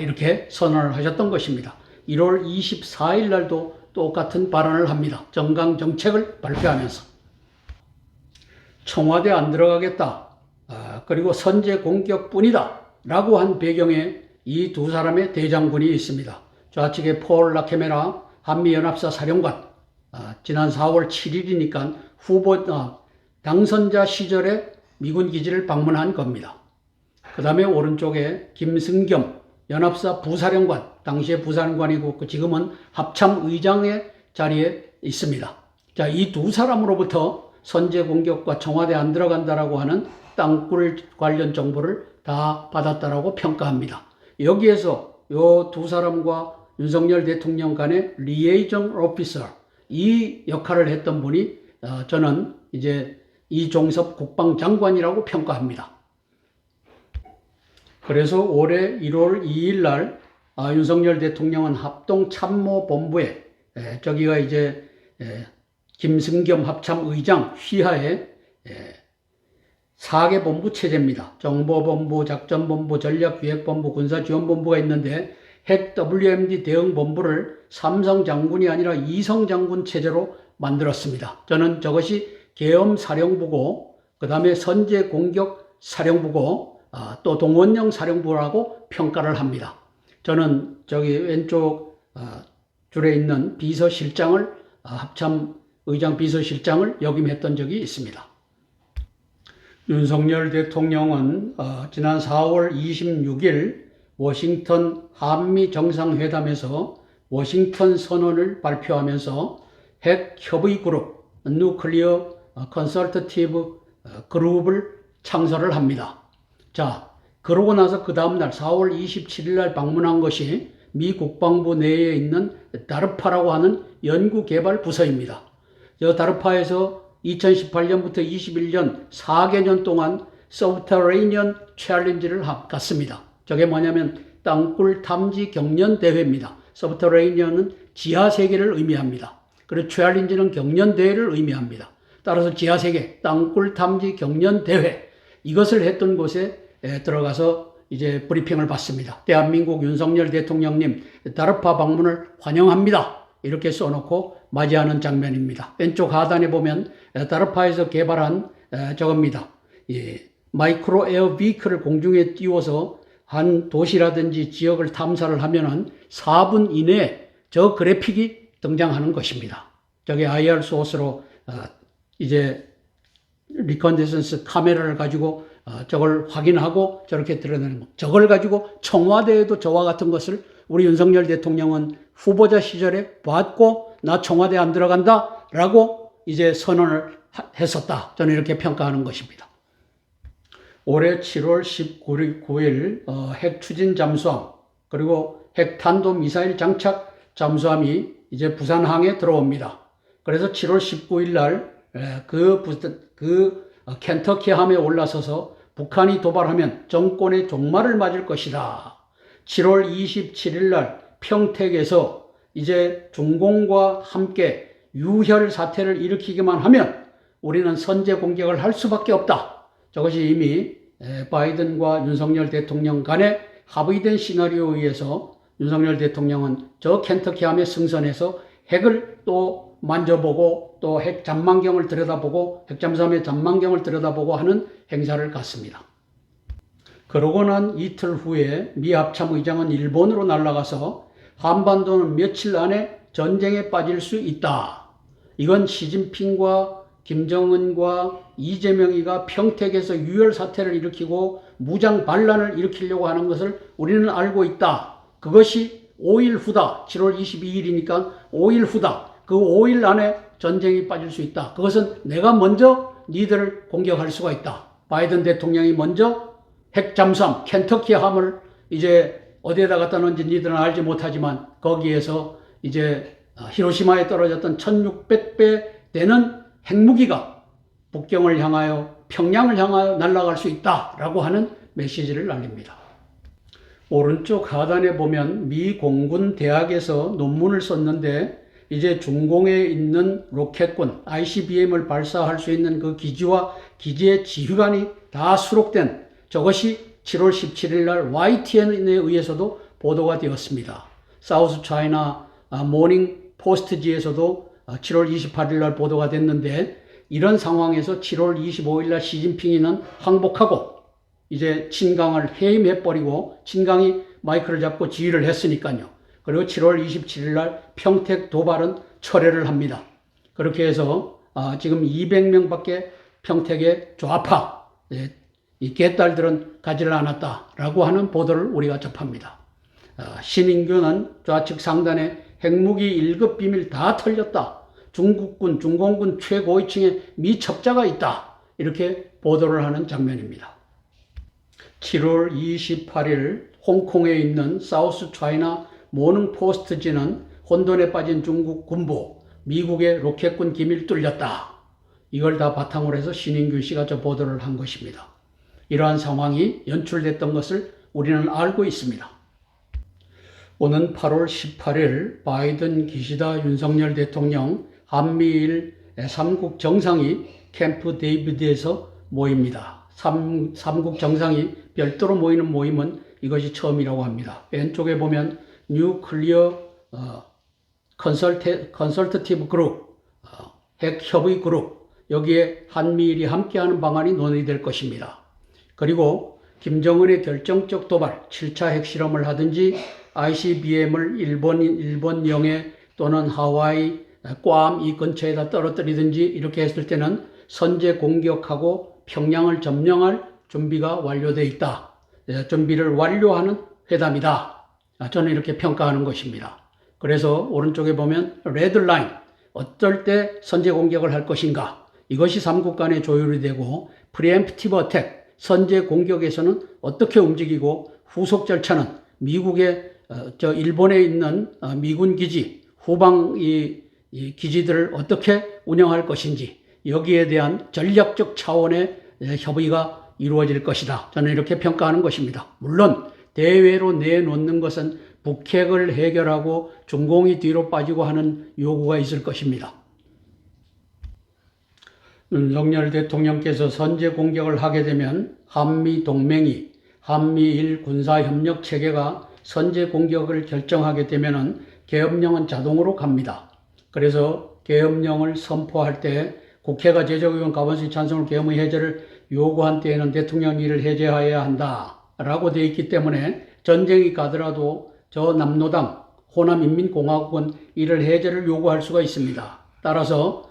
이렇게 선언을 하셨던 것입니다. 1월 24일 날도 똑같은 발언을 합니다. 정강 정책을 발표하면서 청와대 안 들어가겠다, 그리고 선제 공격뿐이다 라고 한 배경에 이 두 사람의 대장군이 있습니다. 좌측에 폴 라케메라 한미연합사 사령관, 지난 4월 7일이니까 당선자 시절에 미군 기지를 방문한 겁니다. 그 다음에 오른쪽에 김승겸 연합사 부사령관, 당시에 부사령관이고 지금은 합참의장의 자리에 있습니다. 자, 이 두 사람으로부터 선제 공격과 청와대 안 들어간다라고 하는 땅굴 관련 정보를 다 받았다라고 평가합니다. 여기에서 이 두 사람과 윤석열 대통령 간의 리에이정 오피서, 이 역할을 했던 분이 저는 이제 이종섭 국방장관이라고 평가합니다. 그래서 올해 1월 2일 날 윤석열 대통령은 합동참모본부에, 저기가 이제 김승겸 합참의장 휘하에 4개 본부 체제입니다. 정보본부, 작전본부, 전략기획본부, 군사지원본부가 있는데 핵 WMD 대응본부를 삼성 장군이 아니라 이성 장군 체제로 만들었습니다. 저는 저것이 계엄사령부고 그 다음에 선제공격사령부고 또 동원령 사령부라고 평가를 합니다. 저는 저기 왼쪽 줄에 있는 비서실장을, 합참의장 비서실장을 역임했던 적이 있습니다. 윤석열 대통령은 지난 4월 26일 워싱턴 한미 정상회담에서 워싱턴 선언을 발표하면서 핵 협의 그룹, 누클리어 컨설터티브 그룹을 창설을 합니다. 자, 그러고 나서 그 다음날 4월 27일 날 방문한 것이 미 국방부 내에 있는 다르파라고 하는 연구개발 부서입니다. 저 다르파에서 2018년부터 21년 4개년 동안 서브터레이니언 챌린지를 갔습니다. 저게 뭐냐면 땅굴 탐지 경연 대회입니다. 서브터레이니언은 지하 세계를 의미합니다. 그리고 챌린지는 경연 대회를 의미합니다. 따라서 지하세계 땅굴 탐지 경연 대회 이것을 했던 곳에 들어가서 이제 브리핑을 받습니다. 대한민국 윤석열 대통령님 다르파 방문을 환영합니다. 이렇게 써놓고 맞이하는 장면입니다. 왼쪽 하단에 보면 다르파에서 개발한 저겁니다. 마이크로 에어 비클을 공중에 띄워서 한 도시라든지 지역을 탐사를 하면은 4분 이내에 저 그래픽이 등장하는 것입니다. 저게 IR 소스로 이제 리컨디션스 카메라를 가지고 저걸 확인하고 저렇게 드러내는 것. 저걸 가지고 청와대에도 저와 같은 것을 우리 윤석열 대통령은 후보자 시절에 봤고 나 청와대 안 들어간다 라고 이제 선언을 했었다. 저는 이렇게 평가하는 것입니다. 올해 7월 19일 핵 추진 잠수함 그리고 핵 탄도 미사일 장착 잠수함이 이제 부산항에 들어옵니다. 그래서 7월 19일 날 켄터키함에 올라서서 북한이 도발하면 정권의 종말을 맞을 것이다. 7월 27일 날 평택에서 이제 중공과 함께 유혈 사태를 일으키기만 하면 우리는 선제 공격을 할 수밖에 없다. 저것이 이미 바이든과 윤석열 대통령 간에 합의된 시나리오에 의해서 윤석열 대통령은 저 켄터키함에 승선해서 핵을 또 만져보고 또 핵 잠망경을 들여다보고 핵잠수함의 잠망경을 들여다보고 하는 행사를 갖습니다. 그러고 난 이틀 후에 미 합참의장은 일본으로 날아가서 한반도는 며칠 안에 전쟁에 빠질 수 있다. 이건 시진핑과 김정은과 이재명이가 평택에서 유혈 사태를 일으키고 무장 반란을 일으키려고 하는 것을 우리는 알고 있다. 그것이 5일 후다. 7월 22일이니까 5일 후다. 그 5일 안에 전쟁이 빠질 수 있다. 그것은 내가 먼저 니들을 공격할 수가 있다. 바이든 대통령이 먼저 핵잠수함 켄터키함을 이제 어디에다 갖다 놓은지 니들은 알지 못하지만 거기에서 이제 히로시마에 떨어졌던 1600배 되는 핵무기가 북경을 향하여 평양을 향하여 날아갈 수 있다라고 하는 메시지를 날립니다. 오른쪽 하단에 보면 미 공군 대학에서 논문을 썼는데 이제 중공에 있는 로켓군 ICBM을 발사할 수 있는 그 기지와 기지의 지휘관이 다 수록된 저것이 7월 17일 날 YTN에 의해서도 보도가 되었습니다. 사우스 차이나 모닝 포스트지에서도 7월 28일 날 보도가 됐는데 이런 상황에서 7월 25일 날 시진핑이는 항복하고 이제 친강을 해임해버리고 친강이 마이크를 잡고 지휘를 했으니까요. 그리고 7월 27일 날 평택 도발은 철회를 합니다. 그렇게 해서 지금 200명밖에 평택의 좌파 이 개딸들은 가지를 않았다라고 하는 보도를 우리가 접합니다. 신인규는 좌측 상단에 핵무기 1급 비밀 다 털렸다. 중국군, 중공군 최고위층에 미첩자가 있다. 이렇게 보도를 하는 장면입니다. 7월 28일 홍콩에 있는 사우스 차이나 모닝 포스트지는 혼돈에 빠진 중국 군부, 미국의 로켓군 기밀 뚫렸다. 이걸 다 바탕으로 해서 신인규 씨가 저 보도를 한 것입니다. 이러한 상황이 연출됐던 것을 우리는 알고 있습니다. 오는 8월 18일 바이든, 기시다, 윤석열 대통령 한미일 3국 정상이 캠프 데이비드에서 모입니다. 3국 정상이 별도로 모이는 모임은 이것이 처음이라고 합니다. 왼쪽에 보면 뉴클리어 컨설터티브 그룹, 핵협의 그룹, 여기에 한미일이 함께하는 방안이 논의될 것입니다. 그리고 김정은의 결정적 도발, 7차 핵실험을 하든지 ICBM을 일본 영해 또는 하와이, 괌 이 근처에다 떨어뜨리든지 이렇게 했을 때는 선제 공격하고 평양을 점령할 준비가 완료되어 있다. 준비를 완료하는 회담이다. 저는 이렇게 평가하는 것입니다. 그래서 오른쪽에 보면 레드라인, 어떨 때 선제 공격을 할 것인가. 이것이 3국 간의 조율이 되고 프리엠프티브 어택, 선제 공격에서는 어떻게 움직이고 후속 절차는 미국의 일본에 있는 미군 기지, 후방 이 기지들을 어떻게 운영할 것인지 여기에 대한 전략적 차원의 협의가 이루어질 것이다. 저는 이렇게 평가하는 것입니다. 물론 대외로 내놓는 것은 북핵을 해결하고 중공이 뒤로 빠지고 하는 요구가 있을 것입니다. 윤석열 대통령께서 선제 공격을 하게 되면 한미 동맹이 한미일 군사협력 체계가 선제 공격을 결정하게 되면은 계엄령은 자동으로 갑니다. 그래서 계엄령을 선포할 때 국회가 제적의원 과반수의 찬성으로 계엄의 해제를 요구한 때에는 대통령이 이를 해제하여야 한다라고 되어 있기 때문에 전쟁이 가더라도 저 남로당 호남인민공화국은 이를 해제를 요구할 수가 있습니다. 따라서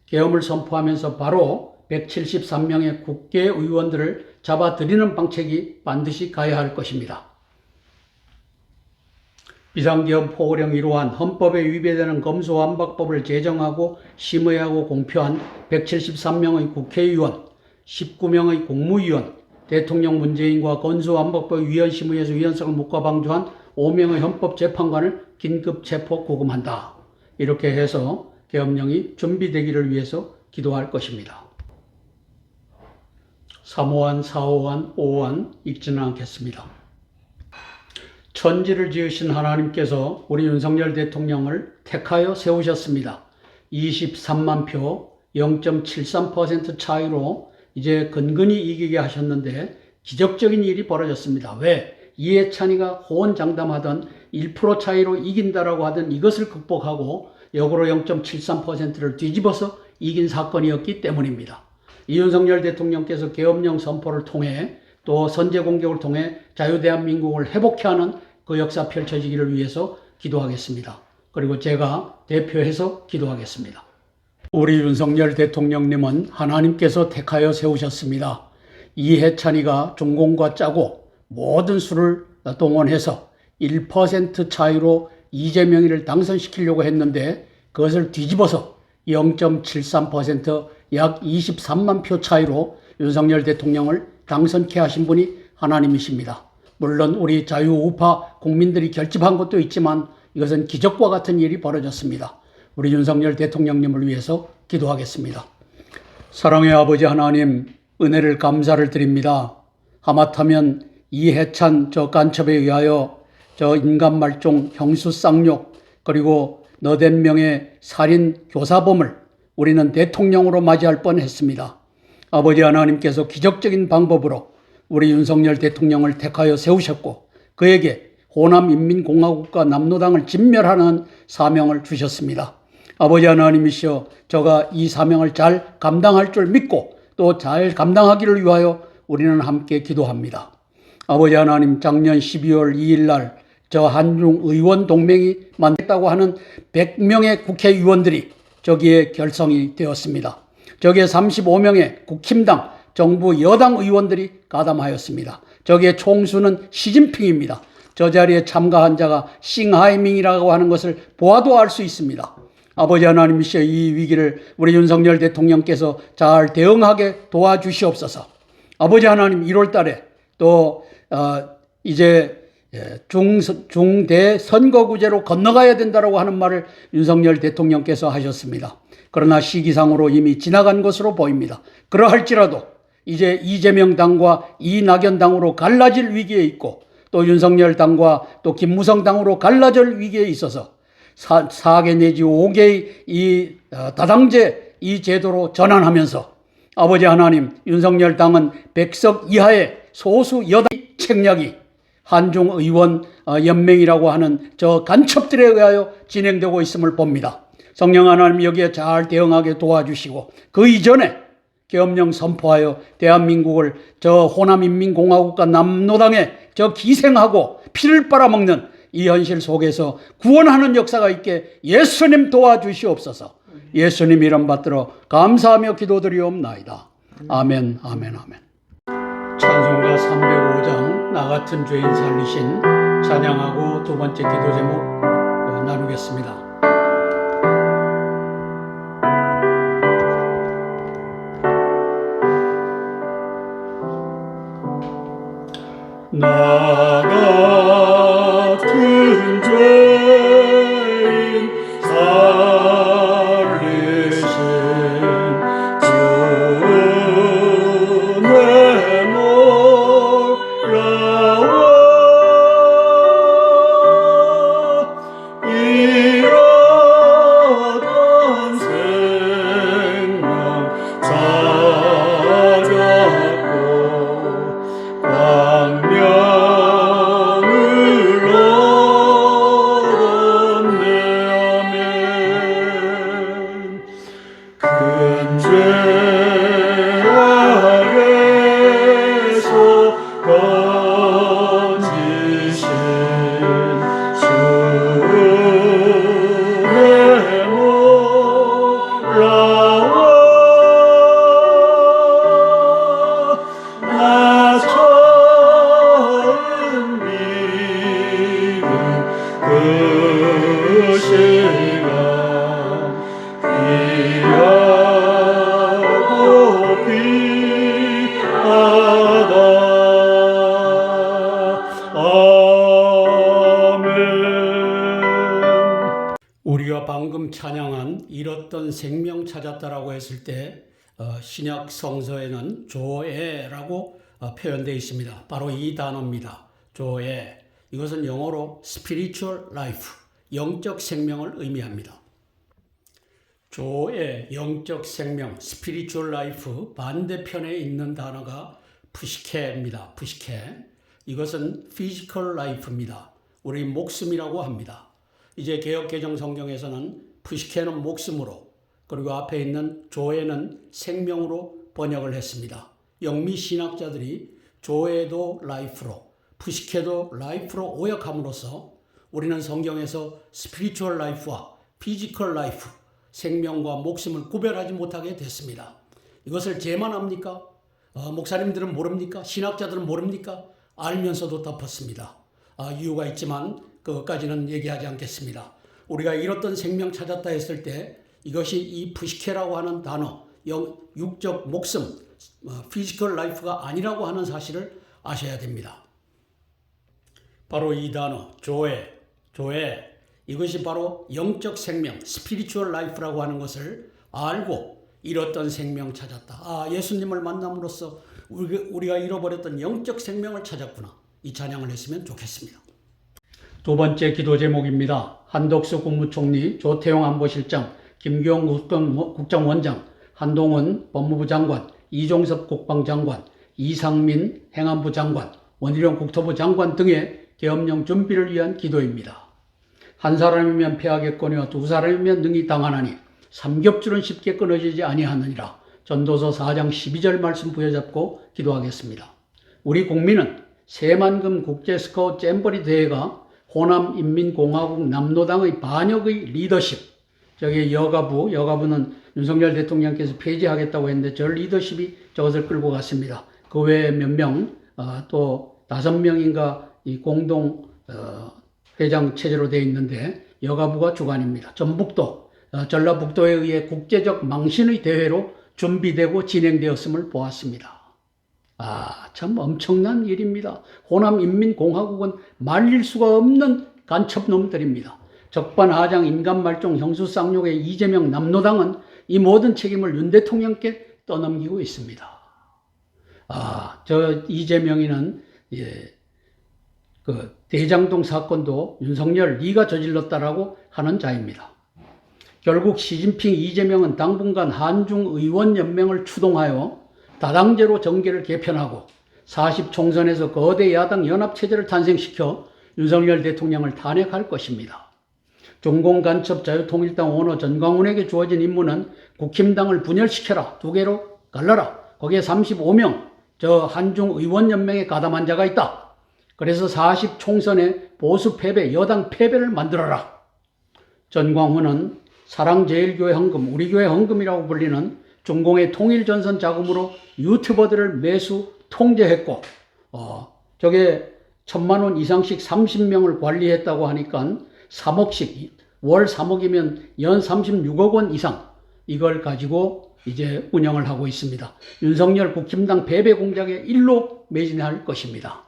계엄을 선포하면서 바로 173명의 국회의원들을 잡아들이는 방책이 반드시 가야 할 것입니다. 비상계엄 포고령 이루한 헌법에 위배되는 검수완박법을 제정하고 심의하고 공표한 173명의 국회의원, 19명의 국무위원, 대통령 문재인과 검수완박법 위헌심의에서 위헌성을 묵과 방조한 5명의 헌법재판관을 긴급 체포 구금한다. 이렇게 해서 계엄령이 준비되기를 위해서 기도할 것입니다. 3호안, 4호안, 5호안 읽지는 않겠습니다. 천지를 지으신 하나님께서 우리 윤석열 대통령을 택하여 세우셨습니다. 23만 표 0.73% 차이로 이제 근근히 이기게 하셨는데 기적적인 일이 벌어졌습니다. 왜? 이해찬이가 호언장담하던 1% 차이로 이긴다라고 하던 이것을 극복하고 역으로 0.73%를 뒤집어서 이긴 사건이었기 때문입니다. 윤석열 대통령께서 계엄령 선포를 통해 또 선제 공격을 통해 자유대한민국을 회복케 하는 그 역사 펼쳐지기를 위해서 기도하겠습니다. 그리고 제가 대표해서 기도하겠습니다. 우리 윤석열 대통령님은 하나님께서 택하여 세우셨습니다. 이해찬이가 중공과 짜고 모든 수를 동원해서 1% 차이로 이재명이를 당선시키려고 했는데 그것을 뒤집어서 0.73% 약 23만 표 차이로 윤석열 대통령을 당선케 하신 분이 하나님이십니다. 물론 우리 자유우파 국민들이 결집한 것도 있지만 이것은 기적과 같은 일이 벌어졌습니다. 우리 윤석열 대통령님을 위해서 기도하겠습니다. 사랑의 아버지 하나님, 은혜를 감사를 드립니다. 하마터면 이해찬 저 간첩에 의하여 저 인간말종 형수 쌍욕 그리고 너댓 명의 살인 교사범을 우리는 대통령으로 맞이할 뻔했습니다. 아버지 하나님께서 기적적인 방법으로 우리 윤석열 대통령을 택하여 세우셨고 그에게 호남인민공화국과 남로당을 진멸하는 사명을 주셨습니다. 아버지 하나님이시여 저가 이 사명을 잘 감당할 줄 믿고 또 잘 감당하기를 위하여 우리는 함께 기도합니다. 아버지 하나님, 작년 12월 2일 날 저 한중 의원 동맹이 만들었다고 하는 100명의 국회의원들이 저기에 결성이 되었습니다. 저기에 35명의 국힘당 정부 여당 의원들이 가담하였습니다. 저기에 총수는 시진핑입니다. 저 자리에 참가한 자가 싱하이밍이라고 하는 것을 보아도 알 수 있습니다. 아버지 하나님이시여 이 위기를 우리 윤석열 대통령께서 잘 대응하게 도와주시옵소서. 아버지 하나님 1월 달에 또 이제 중대 선거구제로 건너가야 된다고 하는 말을 윤석열 대통령께서 하셨습니다. 그러나 시기상으로 이미 지나간 것으로 보입니다. 그러할지라도 이제 이재명 당과 이낙연 당으로 갈라질 위기에 있고 또 윤석열 당과 또 김무성 당으로 갈라질 위기에 있어서 4개 내지 5개의 이 다당제 이 제도로 전환하면서 아버지 하나님 윤석열 당은 100석 이하의 소수 여당 책략이 한중 의원 연맹이라고 하는 저 간첩들에 의하여 진행되고 있음을 봅니다. 성령 하나님 여기에 잘 대응하게 도와주시고 그 이전에 계엄령 선포하여 대한민국을 저 호남인민공화국과 남로당에 저 기생하고 피를 빨아먹는 이 현실 속에서 구원하는 역사가 있게 예수님 도와주시옵소서. 예수님 이름 받들어 감사하며 기도드리옵나이다. 아멘, 아멘, 아멘. 찬송가 305장 나 같은 죄인 살리신 찬양하고 두 번째 기도 제목 나누겠습니다. 나 같은 죄인 살리신 주내 놀라워 이러던 우리가 방금 찬양한 잃었던 생명 찾았다라고 했을 때 신약 성서에는 조에라고 표현되어 있습니다. 바로 이 단어입니다. 조에. 이것은 영어로 spiritual life, 영적 생명을 의미합니다. 조의 영적 생명, spiritual life 반대편에 있는 단어가 푸시케입니다. 푸시케. 이것은 physical life입니다. 우리 목숨이라고 합니다. 이제 개역개정 성경에서는 푸시케는 목숨으로, 그리고 앞에 있는 조에는 생명으로 번역을 했습니다. 영미 신학자들이 조에도 라이프로, 푸시케도 라이프로 오역함으로써 우리는 성경에서 스피리추얼 라이프와 피지컬 라이프, 생명과 목숨을 구별하지 못하게 됐습니다. 이것을 제만 합니까? 목사님들은 모릅니까? 신학자들은 모릅니까? 알면서도 덮었습니다. 이유가 있지만 그것까지는 얘기하지 않겠습니다. 우리가 잃었던 생명 찾았다 했을 때 이것이 이 푸시케라고 하는 단어, 육적 목숨, 피지컬 라이프가 아니라고 하는 사실을 아셔야 됩니다. 바로 이 단어, 조에, 이것이 바로 영적 생명, 스피리추얼 라이프라고 하는 것을 알고 잃었던 생명 찾았다. 예수님을 만남으로써 우리가 잃어버렸던 영적 생명을 찾았구나. 이 찬양을 했으면 좋겠습니다. 두 번째 기도 제목입니다. 한덕수 국무총리, 조태용 안보실장, 김규현 국정원장, 한동훈 법무부 장관, 이종섭 국방장관, 이상민 행안부 장관, 원희룡 국토부 장관 등의 계엄령 준비를 위한 기도입니다. 한 사람이면 패하겠거니와 두 사람이면 능히 당하나니 삼겹줄은 쉽게 끊어지지 아니하느니라. 전도서 4장 12절 말씀 부여잡고 기도하겠습니다. 우리 국민은 새만금 국제스카우트 잼버리 대회가 호남인민공화국 남로당의 반역의 리더십, 저기 여가부는 윤석열 대통령께서 폐지하겠다고 했는데 저 리더십이 저것을 끌고 갔습니다. 그 외에 몇 명, 또 5명인가 이 공동 회장 체제로 되어 있는데 여가부가 주관입니다. 전북도, 전라북도에 의해 국제적 망신의 대회로 준비되고 진행되었음을 보았습니다. 참 엄청난 일입니다. 호남인민공화국은 말릴 수가 없는 간첩놈들입니다. 적반하장 인간말종 형수쌍욕의 이재명 남로당은 이 모든 책임을 윤 대통령께 떠넘기고 있습니다. 저 이재명이는 그 대장동 사건도 윤석열 네가 저질렀다라고 하는 자입니다. 결국 시진핑 이재명은 당분간 한중의원연맹을 추동하여 다당제로 정계를 개편하고 40 총선에서 거대 야당 연합체제를 탄생시켜 윤석열 대통령을 탄핵할 것입니다. 중공간첩 자유통일당 오너 전광훈에게 주어진 임무는 국힘당을 분열시켜라, 두 개로 갈라라. 거기에 35명 저 한중의원연맹에 가담한 자가 있다. 그래서 40 총선에 보수 패배, 여당 패배를 만들어라. 전광훈은 사랑제일교회 헌금, 우리 교회 헌금이라고 불리는 중공의 통일전선 자금으로 유튜버들을 매수 통제했고, 저게 1,000만 원 이상씩 30명을 관리했다고 하니까 3억씩, 월 3억이면 연 36억 원 이상, 이걸 가지고 이제 운영을 하고 있습니다. 윤석열 국힘당 패배 공작에 일로 매진할 것입니다.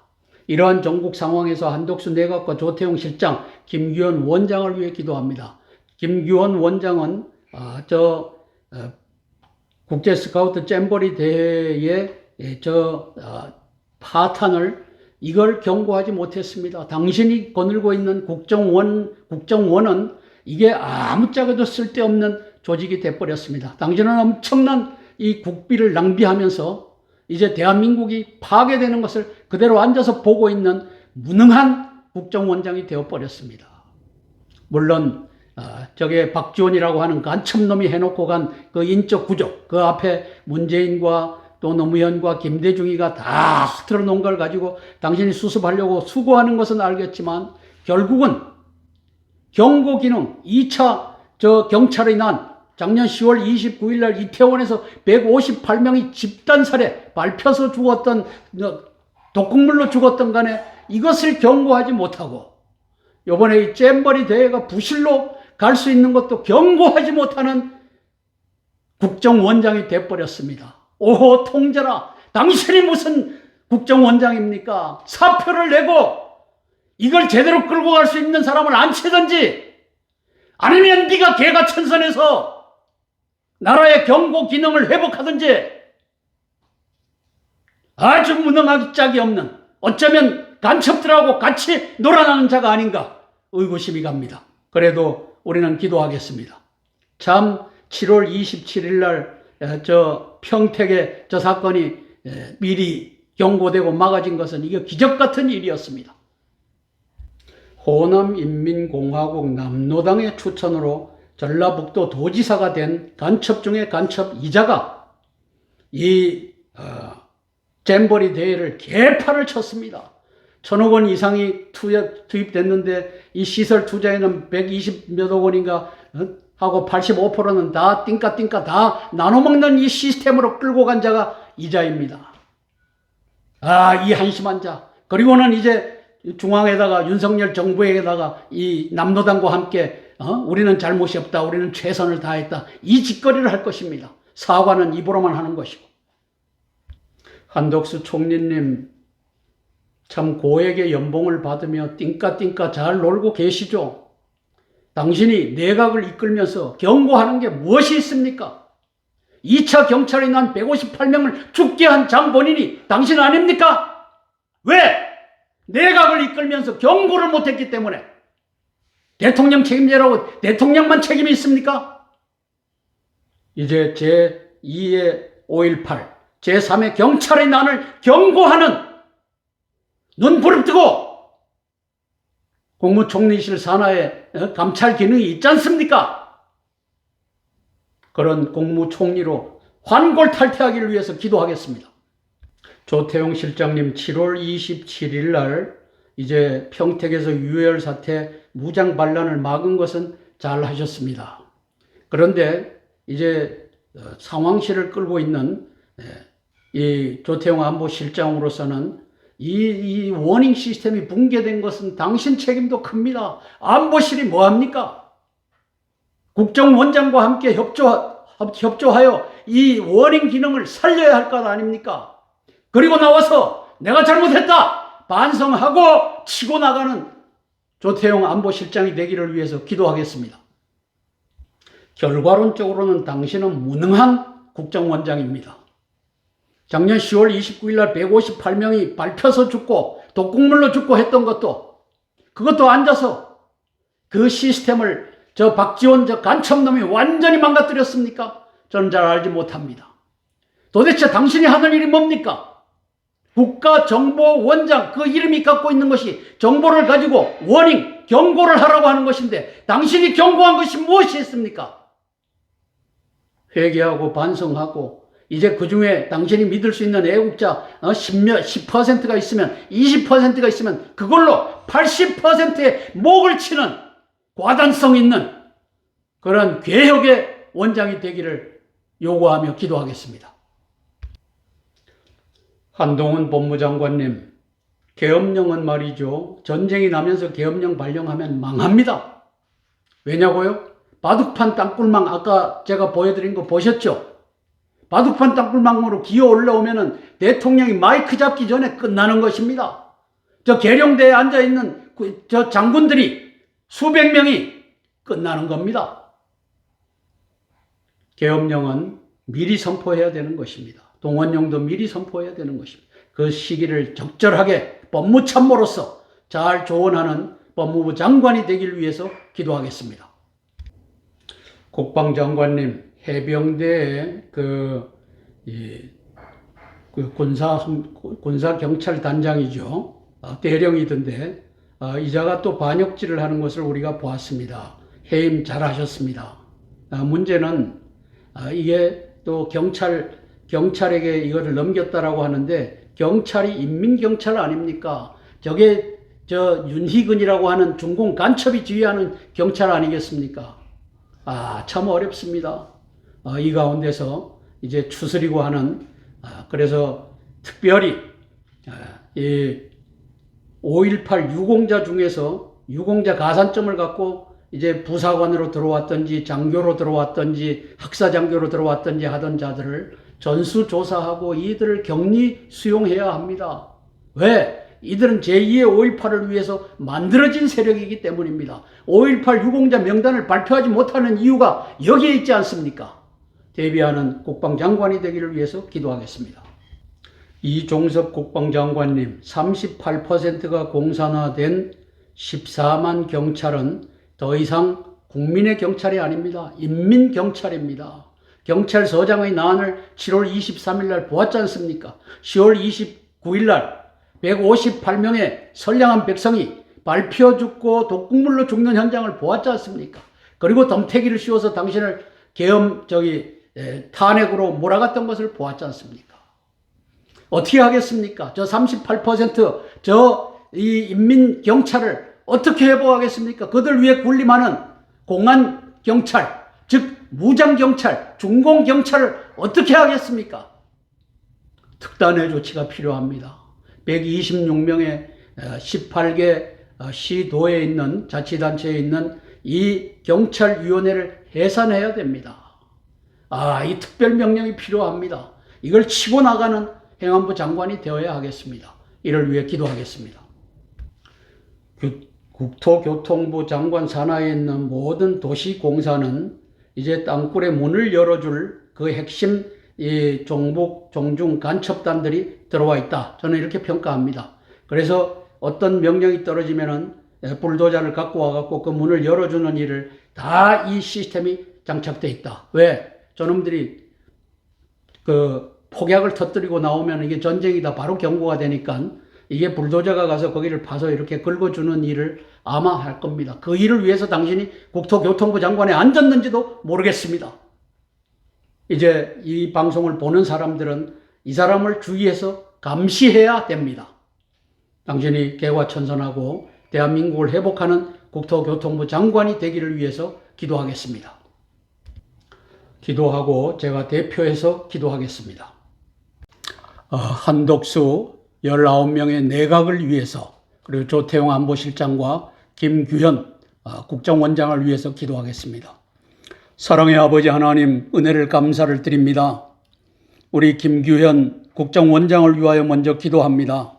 이러한 전국 상황에서 한덕수 내각과 조태용 실장, 김규현 원장을 위해 기도합니다. 김규현 원장은 국제 스카우트 잼버리 대회의 파탄을 이걸 경고하지 못했습니다. 당신이 거늘고 있는 국정원은 이게 아무짝에도 쓸데없는 조직이 돼버렸습니다. 당신은 엄청난 이 국비를 낭비하면서 이제 대한민국이 파괴되는 것을 그대로 앉아서 보고 있는 무능한 국정원장이 되어버렸습니다. 물론 저게 박지원이라고 하는 간첩놈이 해놓고 간 그 인적 구조, 그 앞에 문재인과 또 노무현과 김대중이가 다 틀어놓은 걸 가지고 당신이 수습하려고 수고하는 것은 알겠지만 결국은 경고 기능 2차 경찰의 난 작년 10월 29일 날 이태원에서 158명이 집단 살해, 밟혀서 죽었던, 독극물로 죽었던 간에 이것을 경고하지 못하고 이번에 이 잼버리 대회가 부실로 갈 수 있는 것도 경고하지 못하는 국정원장이 돼버렸습니다. 오호 통제라, 당신이 무슨 국정원장입니까? 사표를 내고 이걸 제대로 끌고 갈 수 있는 사람을 안 치든지 아니면 네가 개가 천선해서 나라의 경고 기능을 회복하든지 아주 무능하기 짝이 없는 어쩌면 간첩들하고 같이 놀아나는 자가 아닌가 의구심이 갑니다. 그래도 우리는 기도하겠습니다. 참 7월 27일 날 저 평택의 저 사건이 미리 경고되고 막아진 것은 이게 기적 같은 일이었습니다. 호남인민공화국 남로당의 추천으로 전라북도 도지사가 된 간첩 중에 간첩 이자가 이 잼버리 대회를 개판을 쳤습니다. 1,000억 원 이상이 투입됐는데 이 시설 투자에는 120몇 억 원인가 하고 85%는 다 띵까띵까 다 나눠먹는 이 시스템으로 끌고 간 자가 이자입니다. 이 한심한 자. 그리고는 이제 중앙에다가 윤석열 정부에다가 이 남로당과 함께 우리는 잘못이 없다. 우리는 최선을 다했다. 이 짓거리를 할 것입니다. 사과는 입으로만 하는 것이고. 한덕수 총리님 참 고액의 연봉을 받으며 띵까띵까 잘 놀고 계시죠? 당신이 내각을 이끌면서 경고하는 게 무엇이 있습니까? 2차 경찰이 난 158명을 죽게 한 장본인이 당신 아닙니까? 왜? 내각을 이끌면서 경고를 못했기 때문에. 대통령 책임제라고 대통령만 책임이 있습니까? 이제 제2의 5.18, 제3의 경찰의 난을 경고하는 눈 부릅뜨고 국무총리실 산하에 감찰 기능이 있지 않습니까? 그런 국무총리로 환골탈퇴하기를 위해서 기도하겠습니다. 조태용 실장님 7월 27일 날 이제 평택에서 유혈 사태 무장 반란을 막은 것은 잘 하셨습니다. 그런데 이제 상황실을 끌고 있는 이 조태용 안보실장으로서는 이 워닝 시스템이 붕괴된 것은 당신 책임도 큽니다. 안보실이 뭐합니까? 국정원장과 함께 협조하여 이 워닝 기능을 살려야 할 것 아닙니까? 그리고 나와서 내가 잘못했다 반성하고 치고 나가는 조태용 안보실장이 되기를 위해서 기도하겠습니다. 결과론적으로는 당신은 무능한 국정원장입니다. 작년 10월 29일 날 158명이 밟혀서 죽고 독극물로 죽고 했던 그것도 앉아서 그 시스템을 저 박지원 저 간첩놈이 완전히 망가뜨렸습니까? 저는 잘 알지 못합니다. 도대체 당신이 하는 일이 뭡니까? 국가정보원장 그 이름이 갖고 있는 것이 정보를 가지고 워닝, 경고를 하라고 하는 것인데 당신이 경고한 것이 무엇이 있습니까? 회개하고 반성하고 이제 그 중에 당신이 믿을 수 있는 애국자 10%가 있으면 20%가 있으면 그걸로 80%의 목을 치는 과단성 있는 그런 개혁의 원장이 되기를 요구하며 기도하겠습니다. 한동훈 법무장관님, 계엄령은 말이죠. 전쟁이 나면서 계엄령 발령하면 망합니다. 왜냐고요? 바둑판 땅굴망 아까 제가 보여드린 거 보셨죠? 바둑판 땅굴망으로 기어 올라오면은 대통령이 마이크 잡기 전에 끝나는 것입니다. 저 계룡대에 앉아있는 저 장군들이 수백 명이 끝나는 겁니다. 계엄령은 미리 선포해야 되는 것입니다. 동원령도 미리 선포해야 되는 것입니다. 그 시기를 적절하게 법무참모로서 잘 조언하는 법무부 장관이 되기를 위해서 기도하겠습니다. 국방장관님, 해병대의 군사 경찰 단장이죠. 대령이던데 이자가 또 반역질을 하는 것을 우리가 보았습니다. 해임 잘하셨습니다. 문제는 이게 또 경찰에게 이거를 넘겼다라고 하는데 경찰이 인민경찰 아닙니까? 저게 저 윤희근이라고 하는 중공 간첩이 지휘하는 경찰 아니겠습니까? 참 어렵습니다. 이 가운데서 이제 추스리고 하는 그래서 특별히 이 5.18 유공자 중에서 유공자 가산점을 갖고 이제 부사관으로 들어왔든지 장교로 들어왔든지 학사장교로 들어왔든지 하던 자들을 전수조사하고 이들을 격리 수용해야 합니다. 왜? 이들은 제2의 5.18을 위해서 만들어진 세력이기 때문입니다. 5.18 유공자 명단을 발표하지 못하는 이유가 여기에 있지 않습니까? 대비하는 국방장관이 되기를 위해서 기도하겠습니다. 이종섭 국방장관님, 38%가 공산화된 14만 경찰은 더 이상 국민의 경찰이 아닙니다. 인민경찰입니다. 경찰서장의 난을 7월 23일 날 보았지 않습니까? 10월 29일 날 158명의 선량한 백성이 밟혀 죽고 독극물로 죽는 현장을 보았지 않습니까? 그리고 덤태기를 씌워서 당신을 탄핵으로 몰아갔던 것을 보았지 않습니까? 어떻게 하겠습니까? 저 38%, 이 인민경찰을 어떻게 회복하겠습니까? 그들 위해 군림하는 공안경찰, 즉 무장경찰, 중공경찰을 어떻게 하겠습니까? 특단의 조치가 필요합니다. 126명의 18개 시도에 있는, 자치단체에 있는 이 경찰위원회를 해산해야 됩니다. 이 특별명령이 필요합니다. 이걸 치고 나가는 행안부 장관이 되어야 하겠습니다. 이를 위해 기도하겠습니다. 국토교통부 장관 산하에 있는 모든 도시공사는 이제 땅굴의 문을 열어줄 그 핵심 종북, 종중 간첩단들이 들어와 있다. 저는 이렇게 평가합니다. 그래서 어떤 명령이 떨어지면은 불도저를 갖고 와갖고 그 문을 열어주는 일을 다 이 시스템이 장착되어 있다. 왜? 저놈들이 폭약을 터뜨리고 나오면 이게 전쟁이다 바로 경고가 되니까 이게 불도저가 가서 거기를 파서 이렇게 긁어주는 일을 아마 할 겁니다. 그 일을 위해서 당신이 국토교통부 장관에 앉았는지도 모르겠습니다. 이제 이 방송을 보는 사람들은 이 사람을 주의해서 감시해야 됩니다. 당신이 개과천선하고 대한민국을 회복하는 국토교통부 장관이 되기를 위해서 기도하겠습니다. 기도하고 제가 대표해서 기도하겠습니다. 한독수 19명의 내각을 위해서, 그리고 조태용 안보실장과 김규현 국정원장을 위해서 기도하겠습니다. 사랑의 아버지 하나님, 은혜를 감사를 드립니다. 우리 김규현 국정원장을 위하여 먼저 기도합니다.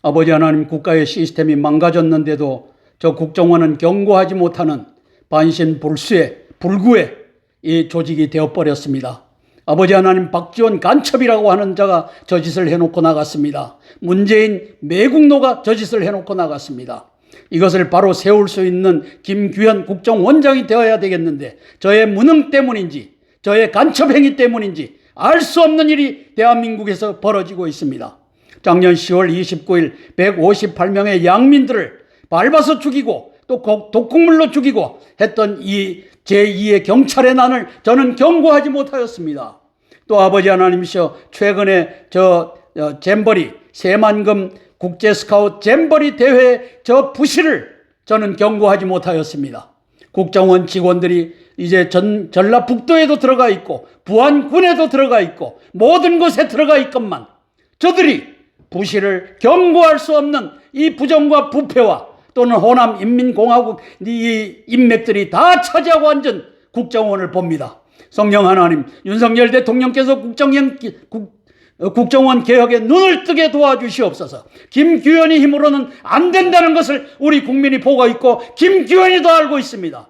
아버지 하나님, 국가의 시스템이 망가졌는데도 저 국정원은 경고하지 못하는 반신불수의 불구의 이 조직이 되어버렸습니다. 아버지 하나님, 박지원 간첩이라고 하는 자가 저 짓을 해놓고 나갔습니다. 문재인 매국노가 저 짓을 해놓고 나갔습니다. 이것을 바로 세울 수 있는 김규현 국정원장이 되어야 되겠는데 저의 무능 때문인지 저의 간첩행위 때문인지 알 수 없는 일이 대한민국에서 벌어지고 있습니다. 작년 10월 29일 158명의 양민들을 밟아서 죽이고 또 독극물로 죽이고 했던 이 제2의 경찰의 난을 저는 경고하지 못하였습니다. 또 아버지 하나님이시여, 최근에 잼버리 새만금 국제 스카우트 잼버리 대회 저 부실을 저는 경고하지 못하였습니다. 국정원 직원들이 이제 전라북도에도 들어가 있고 부안군에도 들어가 있고 모든 곳에 들어가 있건만 저들이 부실을 경고할 수 없는 이 부정과 부패와 또는 호남 인민공화국 이 인맥들이 다 차지하고 앉은 국정원을 봅니다. 성령 하나님, 윤석열 대통령께서 국정원 개혁에 눈을 뜨게 도와주시옵소서. 김규현이 힘으로는 안 된다는 것을 우리 국민이 보고 있고 김규현이도 알고 있습니다.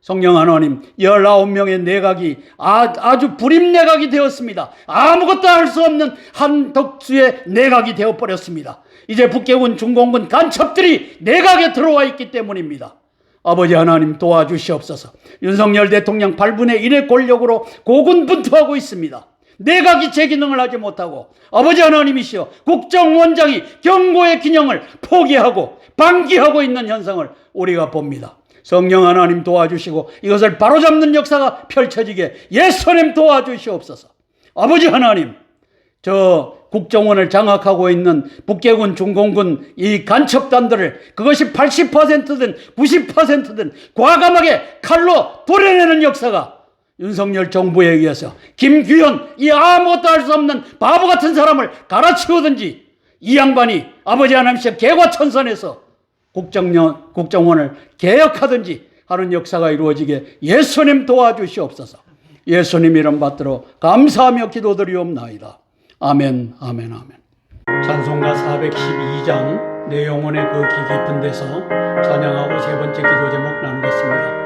성령 하나님, 19명의 내각이 아주 불임 내각이 되었습니다. 아무것도 할 수 없는 한덕수의 내각이 되어버렸습니다. 이제 북계군 중공군 간첩들이 내각에 들어와 있기 때문입니다. 아버지 하나님, 도와주시옵소서. 윤석열 대통령 8분의 1의 권력으로 고군분투하고 있습니다. 내각이 제 기능을 하지 못하고 아버지 하나님이시여, 국정원장이 경고의 기능을 포기하고 방기하고 있는 현상을 우리가 봅니다. 성령 하나님 도와주시고 이것을 바로잡는 역사가 펼쳐지게 예수님 도와주시옵소서. 아버지 하나님, 저 국정원을 장악하고 있는 북계군 중공군 이 간첩단들을 그것이 80%든 90%든 과감하게 칼로 도려내는 역사가 윤석열 정부에 의해서 김규현 이 아무것도 할 수 없는 바보 같은 사람을 갈아치우든지 이 양반이 아버지 하나님께 개과천선해서 국정원을 개혁하든지 하는 역사가 이루어지게 예수님 도와주시옵소서. 예수님 이름 받들어 감사하며 기도드리옵나이다. 아멘, 아멘, 아멘. 찬송가 412장 내 영혼의 그 기 깊은 데서 찬양하고 세 번째 기도 제목 나누겠습니다.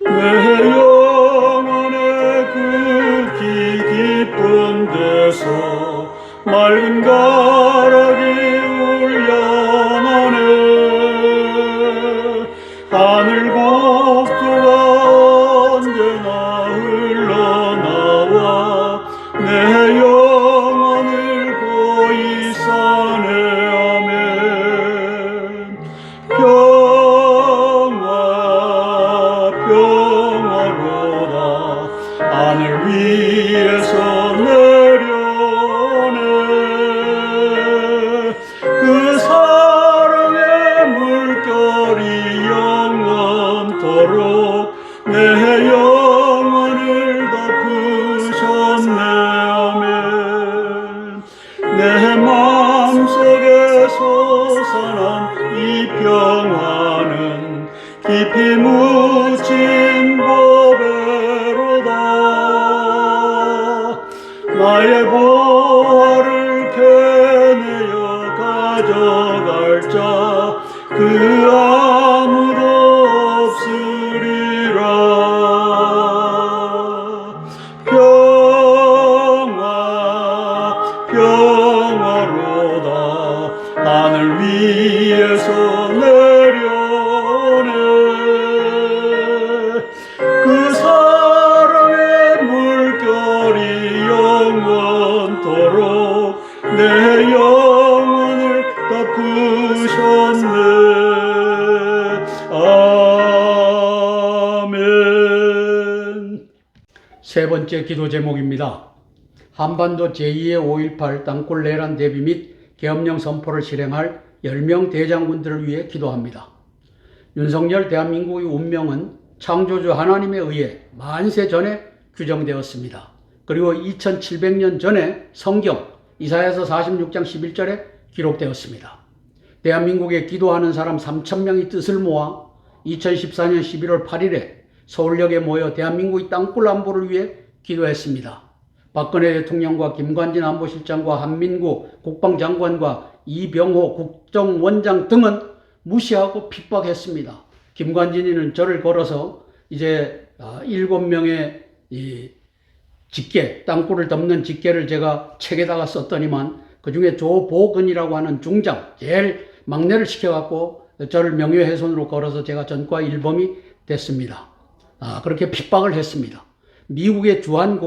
내 영혼의 그 기 깊은 데서 맑은 가락이 울려나네. 하늘 곡조가 언제나 흘러나와 내 영혼을 고이 싸네하면 평화 평화로다 하늘 위에서 내려오네. 그 사랑의 물결이 영원토록 내 영혼을 덮으셨네 하면 내 마음속에 솟아난 이 평화는 깊이 묻힌 보배로다. 나의 보화를 캐내어 가져갈 자 그 아무도 없으리라. 평화 평화로다 하늘 위에서 내려오네. 그 사랑의 물결이 영원토록 내 영혼을 덮으셨네. 아멘. 세 번째 기도 제목입니다. 한반도 제2의 5.18 땅굴 내란 대비 및 계엄령 선포를 실행할 10명 대장군들을 위해 기도합니다. 윤석열 대한민국의 운명은 창조주 하나님에 의해 만세 전에 규정되었습니다. 그리고 2700년 전에 성경 이사야서 46장 11절에 기록되었습니다. 대한민국에 기도하는 사람 3,000명의 뜻을 모아 2014년 11월 8일에 서울역에 모여 대한민국의 땅굴 안보를 위해 기도했습니다. 박근혜 대통령과 김관진 안보실장과 한민구 국방장관과 이병호 국정원장 등은 무시하고 핍박했습니다. 김관진이는 저를 걸어서 이제 7명의 이 직계, 땅굴을 덮는 직계를 제가 책에다가 썼더니만 그 중에 조보근이라고 하는 중장, 제일 막내를 시켜갖고 저를 명예훼손으로 걸어서 제가 전과 1범이 됐습니다. 그렇게 핍박을 했습니다. 미국의 주한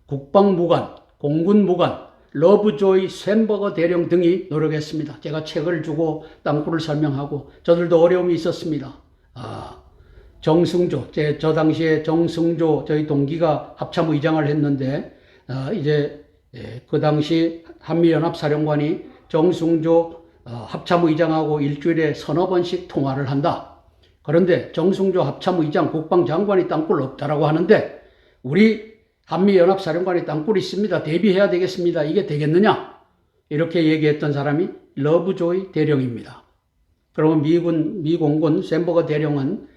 국방무관, 공군무관, 러브조이 샌버거 대령 등이 노력했습니다. 제가 책을 주고 땅굴을 설명하고 저들도 어려움이 있었습니다. 정승조, 저 당시에 정승조 저희 동기가 합참의장을 했는데 이제 그 당시 한미연합사령관이 정승조 합참의장하고 일주일에 서너 번씩 통화를 한다. 그런데 정승조 합참의장 국방장관이 땅굴 없다라고 하는데 우리 한미연합사령관이 땅굴 있습니다. 대비해야 되겠습니다. 이게 되겠느냐? 이렇게 얘기했던 사람이 러브조이 대령입니다. 그러면 미공군 샌버거 대령은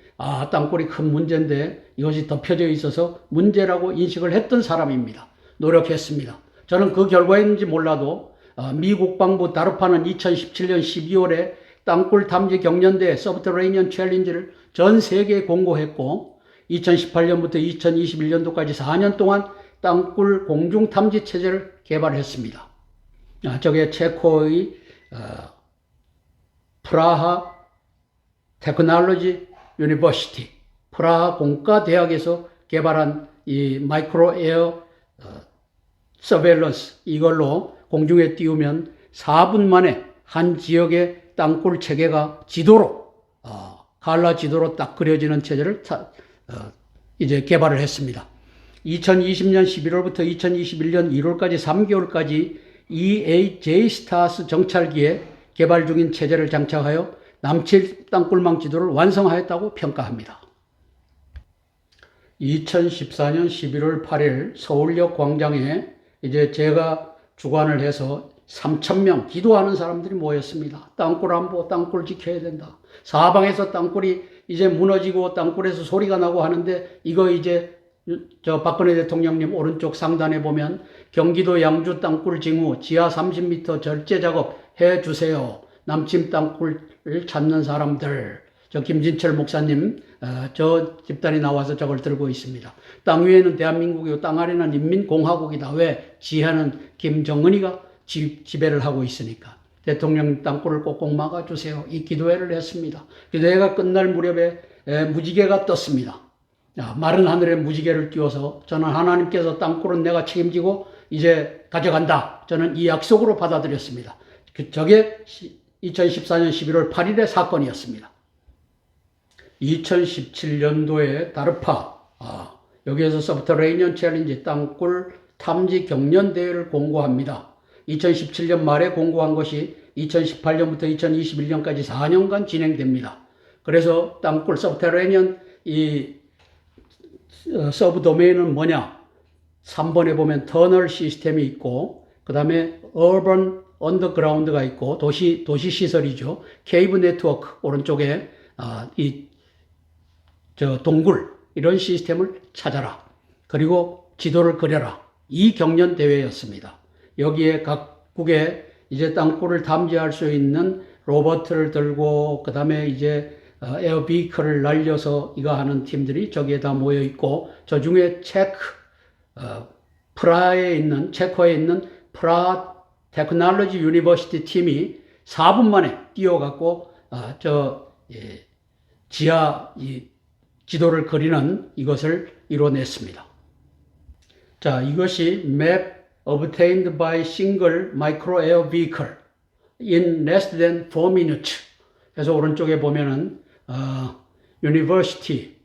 땅굴이 큰 문제인데 이것이 덮여져 있어서 문제라고 인식을 했던 사람입니다. 노력했습니다. 저는 그 결과였는지 몰라도 미 국방부 다르파는 2017년 12월에 땅굴 탐지 경연대 서브터레이니언 챌린지를 전 세계에 공고했고 2018년부터 2021년도까지 4년 동안 땅굴 공중 탐지 체제를 개발했습니다. 저게 체코의 프라하 테크놀로지 유니버시티, 프라하 공과대학에서 개발한 이 마이크로 에어 서베일런스, 이걸로 공중에 띄우면 4분 만에 한 지역의 땅굴 체계가 지도로 갈라 지도로 딱 그려지는 체제를 이제 개발을 했습니다. 2020년 11월부터 2021년 1월까지 3개월까지 EAJ 스타스 정찰기에 개발 중인 체제를 장착하여 남칠 땅굴망 지도를 완성하였다고 평가합니다. 2014년 11월 8일 서울역 광장에 이제 제가 주관을 해서 3,000명 기도하는 사람들이 모였습니다. 땅굴 안보, 땅굴 지켜야 된다. 사방에서 땅굴이 이제 무너지고 땅굴에서 소리가 나고 하는데 이거 이제 저 박근혜 대통령님 오른쪽 상단에 보면 경기도 양주 땅굴 징후 지하 30m 절제 작업 해주세요. 남침 땅굴을 찾는 사람들. 저 김진철 목사님 저 집단이 나와서 저걸 들고 있습니다. 땅 위에는 대한민국이고 땅 아래는 인민공화국이다. 왜? 지하는 김정은이가 지배를 하고 있으니까. 대통령 땅굴을 꼭꼭 막아주세요. 이 기도회를 했습니다. 기도회가 끝날 무렵에 무지개가 떴습니다. 마른 하늘에 무지개를 띄워서 저는 하나님께서 땅굴은 내가 책임지고 이제 가져간다. 저는 이 약속으로 받아들였습니다. 저게 2014년 11월 8일의 사건이었습니다. 2017년도에 다르파 여기에서 서브터레이니언 챌린지 땅굴 탐지 경연 대회를 공고합니다. 2017년 말에 공고한 것이 2018년부터 2021년까지 4년간 진행됩니다. 그래서 땅굴 서브터레이니언 이 서브 도메인은 뭐냐? 3번에 보면 터널 시스템이 있고 그 다음에 어반 언더그라운드가 있고 도시 시설이죠. 케이브 네트워크 오른쪽에 동굴 이런 시스템을 찾아라. 그리고 지도를 그려라. 이 경연 대회였습니다. 여기에 각국에 이제 땅굴을 탐지할 수 있는 로버트를 들고 그 다음에 이제 에어 비클을 날려서 이거 하는 팀들이 저기에 다 모여 있고 저 중에 프라하에 있는 체코에 있는 프라하 테크놀로지 유니버시티 팀이 4분 만에 뛰어갖고 지하 지도를 그리는 이것을 이뤄냈습니다. 자, 이것이 map obtained by single micro air vehicle in less than 4 minutes. 그래서 오른쪽에 보면은 university,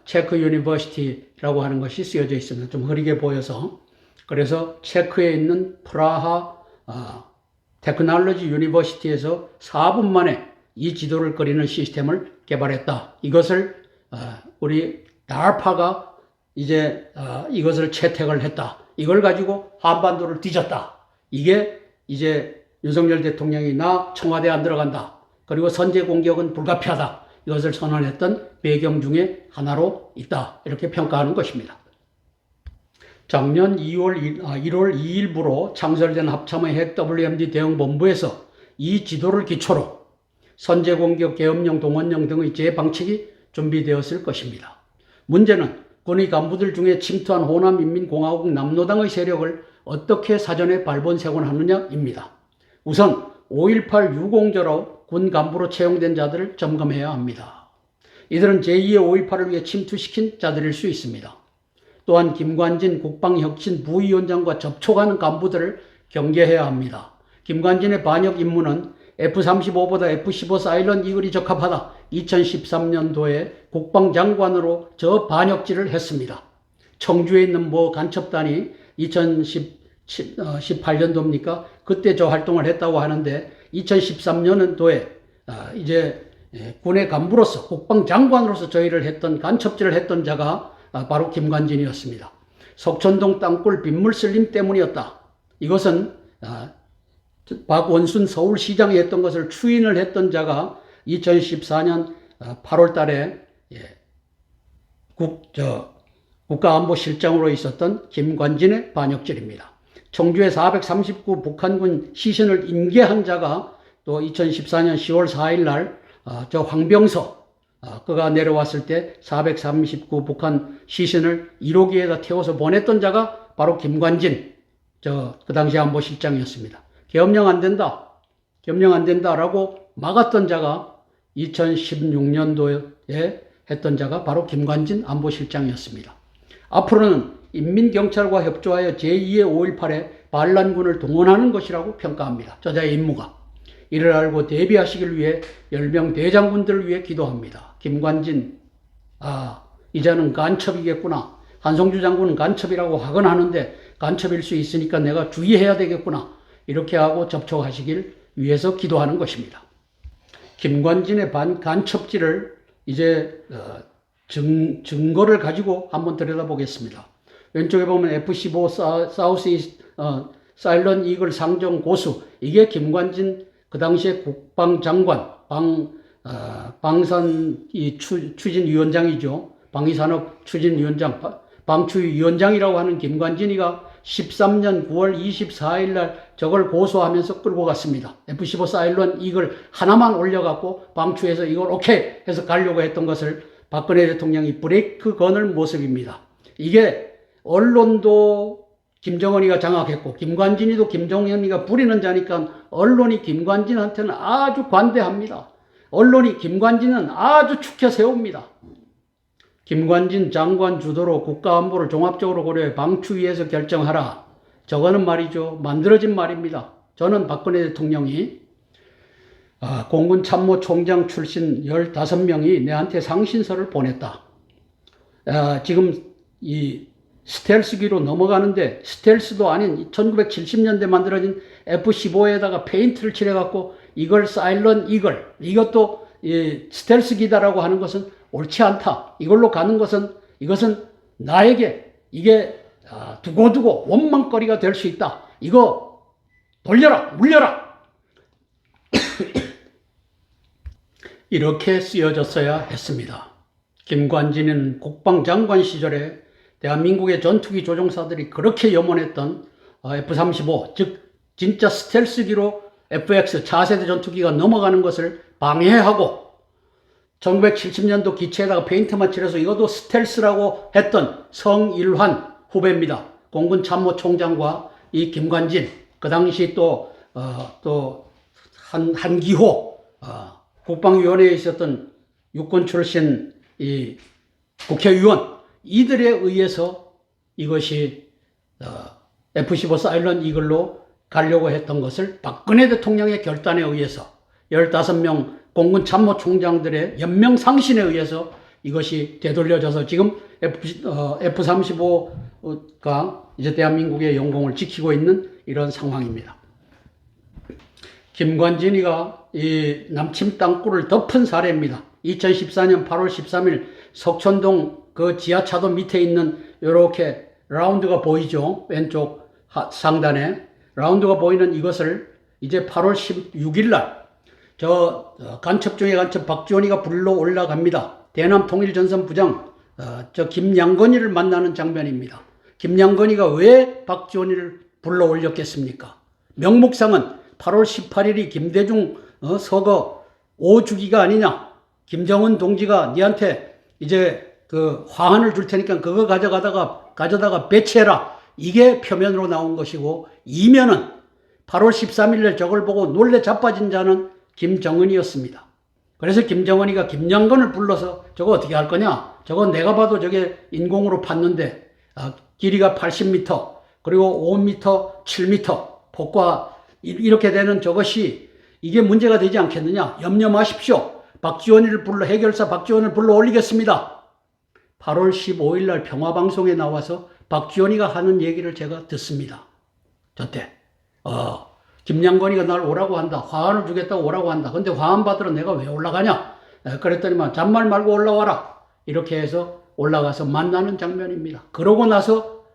체크 유니버시티라고 하는 것이 쓰여져 있습니다. 좀 흐리게 보여서. 그래서 체크에 있는 프라하 테크놀로지 유니버시티에서 4분 만에 이 지도를 그리는 시스템을 개발했다. 이것을 우리 DARPA가 이제 이것을 채택을 했다. 이걸 가지고 한반도를 뒤졌다. 이게 이제 윤석열 대통령이 나 청와대 안 들어간다. 그리고 선제 공격은 불가피하다. 이것을 선언했던 배경 중에 하나로 있다. 이렇게 평가하는 것입니다. 작년 1월 2일부로 창설된 합참의 핵 WMD 대응본부에서 이 지도를 기초로 선제공격, 계엄령, 동원령 등의 재방책이 준비되었을 것입니다. 문제는 군의 간부들 중에 침투한 호남인민공화국 남로당의 세력을 어떻게 사전에 발본색원하느냐입니다. 우선 5.18 유공자로 군 간부로 채용된 자들을 점검해야 합니다. 이들은 제2의 5.18을 위해 침투시킨 자들일 수 있습니다. 또한 김관진 국방혁신 부위원장과 접촉하는 간부들을 경계해야 합니다. 김관진의 반역 임무는 F-35보다 F-15 사일런 이글이 적합하다. 2013년도에 국방장관으로 저 반역질을 했습니다. 청주에 있는 모 간첩단이 2018년도입니까? 그때 저 활동을 했다고 하는데 2013년도에 이제 군의 간부로서 국방장관으로서 저희를 했던 간첩질을 했던 자가 바로 김관진이었습니다. 석천동 땅굴 빗물 슬림 때문이었다. 이것은 박원순 서울시장이 했던 것을 추인을 했던 자가 2014년 8월 달에 국가안보실장으로 있었던 김관진의 반역질입니다. 청주의 439 북한군 시신을 인계한 자가 또 2014년 10월 4일 날 저 황병서 그가 내려왔을 때 439 북한 시신을 1호기에다 태워서 보냈던 자가 바로 김관진 그 당시 안보실장이었습니다. 계엄령 안 된다. 겸령 안 된다라고 막았던 자가 2016년도에 했던 자가 바로 김관진 안보실장이었습니다. 앞으로는 인민경찰과 협조하여 제2의 5.18에 반란군을 동원하는 것이라고 평가합니다. 저자의 임무가. 이를 알고 대비하시길 위해 10명 대장군들을 위해 기도합니다. 김관진, 이제는 간첩이겠구나. 한성주 장군은 간첩이라고 하건 하는데 간첩일 수 있으니까 내가 주의해야 되겠구나. 이렇게 하고 접촉하시길 위해서 기도하는 것입니다. 김관진의 간첩질을 이제 증거를 가지고 한번 들여다보겠습니다. 왼쪽에 보면 F-15 사일런 이글 상정 고수, 이게 김관진 그 당시에 국방장관, 방산 추진위원장이죠. 방위산업 추진위원장, 방추위원장이라고 하는 김관진이가 13년 9월 24일 날 저걸 고소하면서 끌고 갔습니다. F-15 사일런 이걸 하나만 올려갖고 방추에서 이걸 오케이 해서 가려고 했던 것을 박근혜 대통령이 브레이크 거는 모습입니다. 이게 언론도 김정은이가 장악했고 김관진이도 김정은이가 부리는 자니까 언론이 김관진한테는 아주 관대합니다. 언론이 김관진은 아주 축혀 세웁니다. 김관진 장관 주도로 국가안보를 종합적으로 고려해 방추위에서 결정하라. 저거는 말이죠. 만들어진 말입니다. 저는 박근혜 대통령이 공군 참모총장 출신 15명이 내한테 상신서를 보냈다. 지금 이 스텔스기로 넘어가는데 스텔스도 아닌 1970년대 만들어진 F-15에다가 페인트를 칠해갖고 이걸 사일런 이글, 이것도 스텔스기다라고 하는 것은 옳지 않다. 이걸로 가는 것은 이것은 나에게 이게 두고두고 원망거리가 될 수 있다. 이거 돌려라, 물려라. 이렇게 쓰여졌어야 했습니다. 김관진은 국방장관 시절에 대한민국의 전투기 조종사들이 그렇게 염원했던 F-35, 즉 진짜 스텔스기로 FX 차세대 전투기가 넘어가는 것을 방해하고 1970년도 기체에다가 페인트만 칠해서 이것도 스텔스라고 했던 성일환 후배입니다. 공군 참모총장과 이 김관진, 그 당시 또 한기호 국방위원회에 있었던 육군 출신 이 국회의원, 이들에 의해서 이것이 F-15 사일런 이글로 가려고 했던 것을 박근혜 대통령의 결단에 의해서 15명 공군 참모총장들의 연명상신에 의해서 이것이 되돌려져서 지금 F-35가 이제 대한민국의 영공을 지키고 있는 이런 상황입니다. 김관진이가 이 남침 땅굴을 덮은 사례입니다. 2014년 8월 13일 석천동 그 지하차도 밑에 있는 이렇게 라운드가 보이죠. 왼쪽 상단에 라운드가 보이는 이것을 이제 8월 16일 날 간첩 중에 간첩 박지원이가 불러 올라갑니다. 대남 통일전선 부장 김양건이를 만나는 장면입니다. 김양건이가 왜 박지원이를 불러 올렸겠습니까? 명목상은 8월 18일이 김대중 서거 5주기가 아니냐. 김정은 동지가 니한테 이제 그 화환을 줄 테니까 그거 가져다가 배치해라. 이게 표면으로 나온 것이고, 이면은 8월 13일에 저걸 보고 놀래 자빠진 자는 김정은이었습니다. 그래서 김정은이가 김양건을 불러서 저거 어떻게 할 거냐? 저거 내가 봐도 저게 인공으로 팠는데 길이가 80m 그리고 5m, 7m 폭과 이렇게 되는 저것이 이게 문제가 되지 않겠느냐? 염려 마십시오. 박지원이를 불러 해결사 박지원을 불러 올리겠습니다. 8월 15일 날 평화방송에 나와서 박지원이가 하는 얘기를 제가 듣습니다. 저때 김양건이가 날 오라고 한다. 화환을 주겠다고 오라고 한다. 근데 화환 받으러 내가 왜 올라가냐? 그랬더니만 잔말 말고 올라와라. 이렇게 해서 올라가서 만나는 장면입니다. 그러고 나서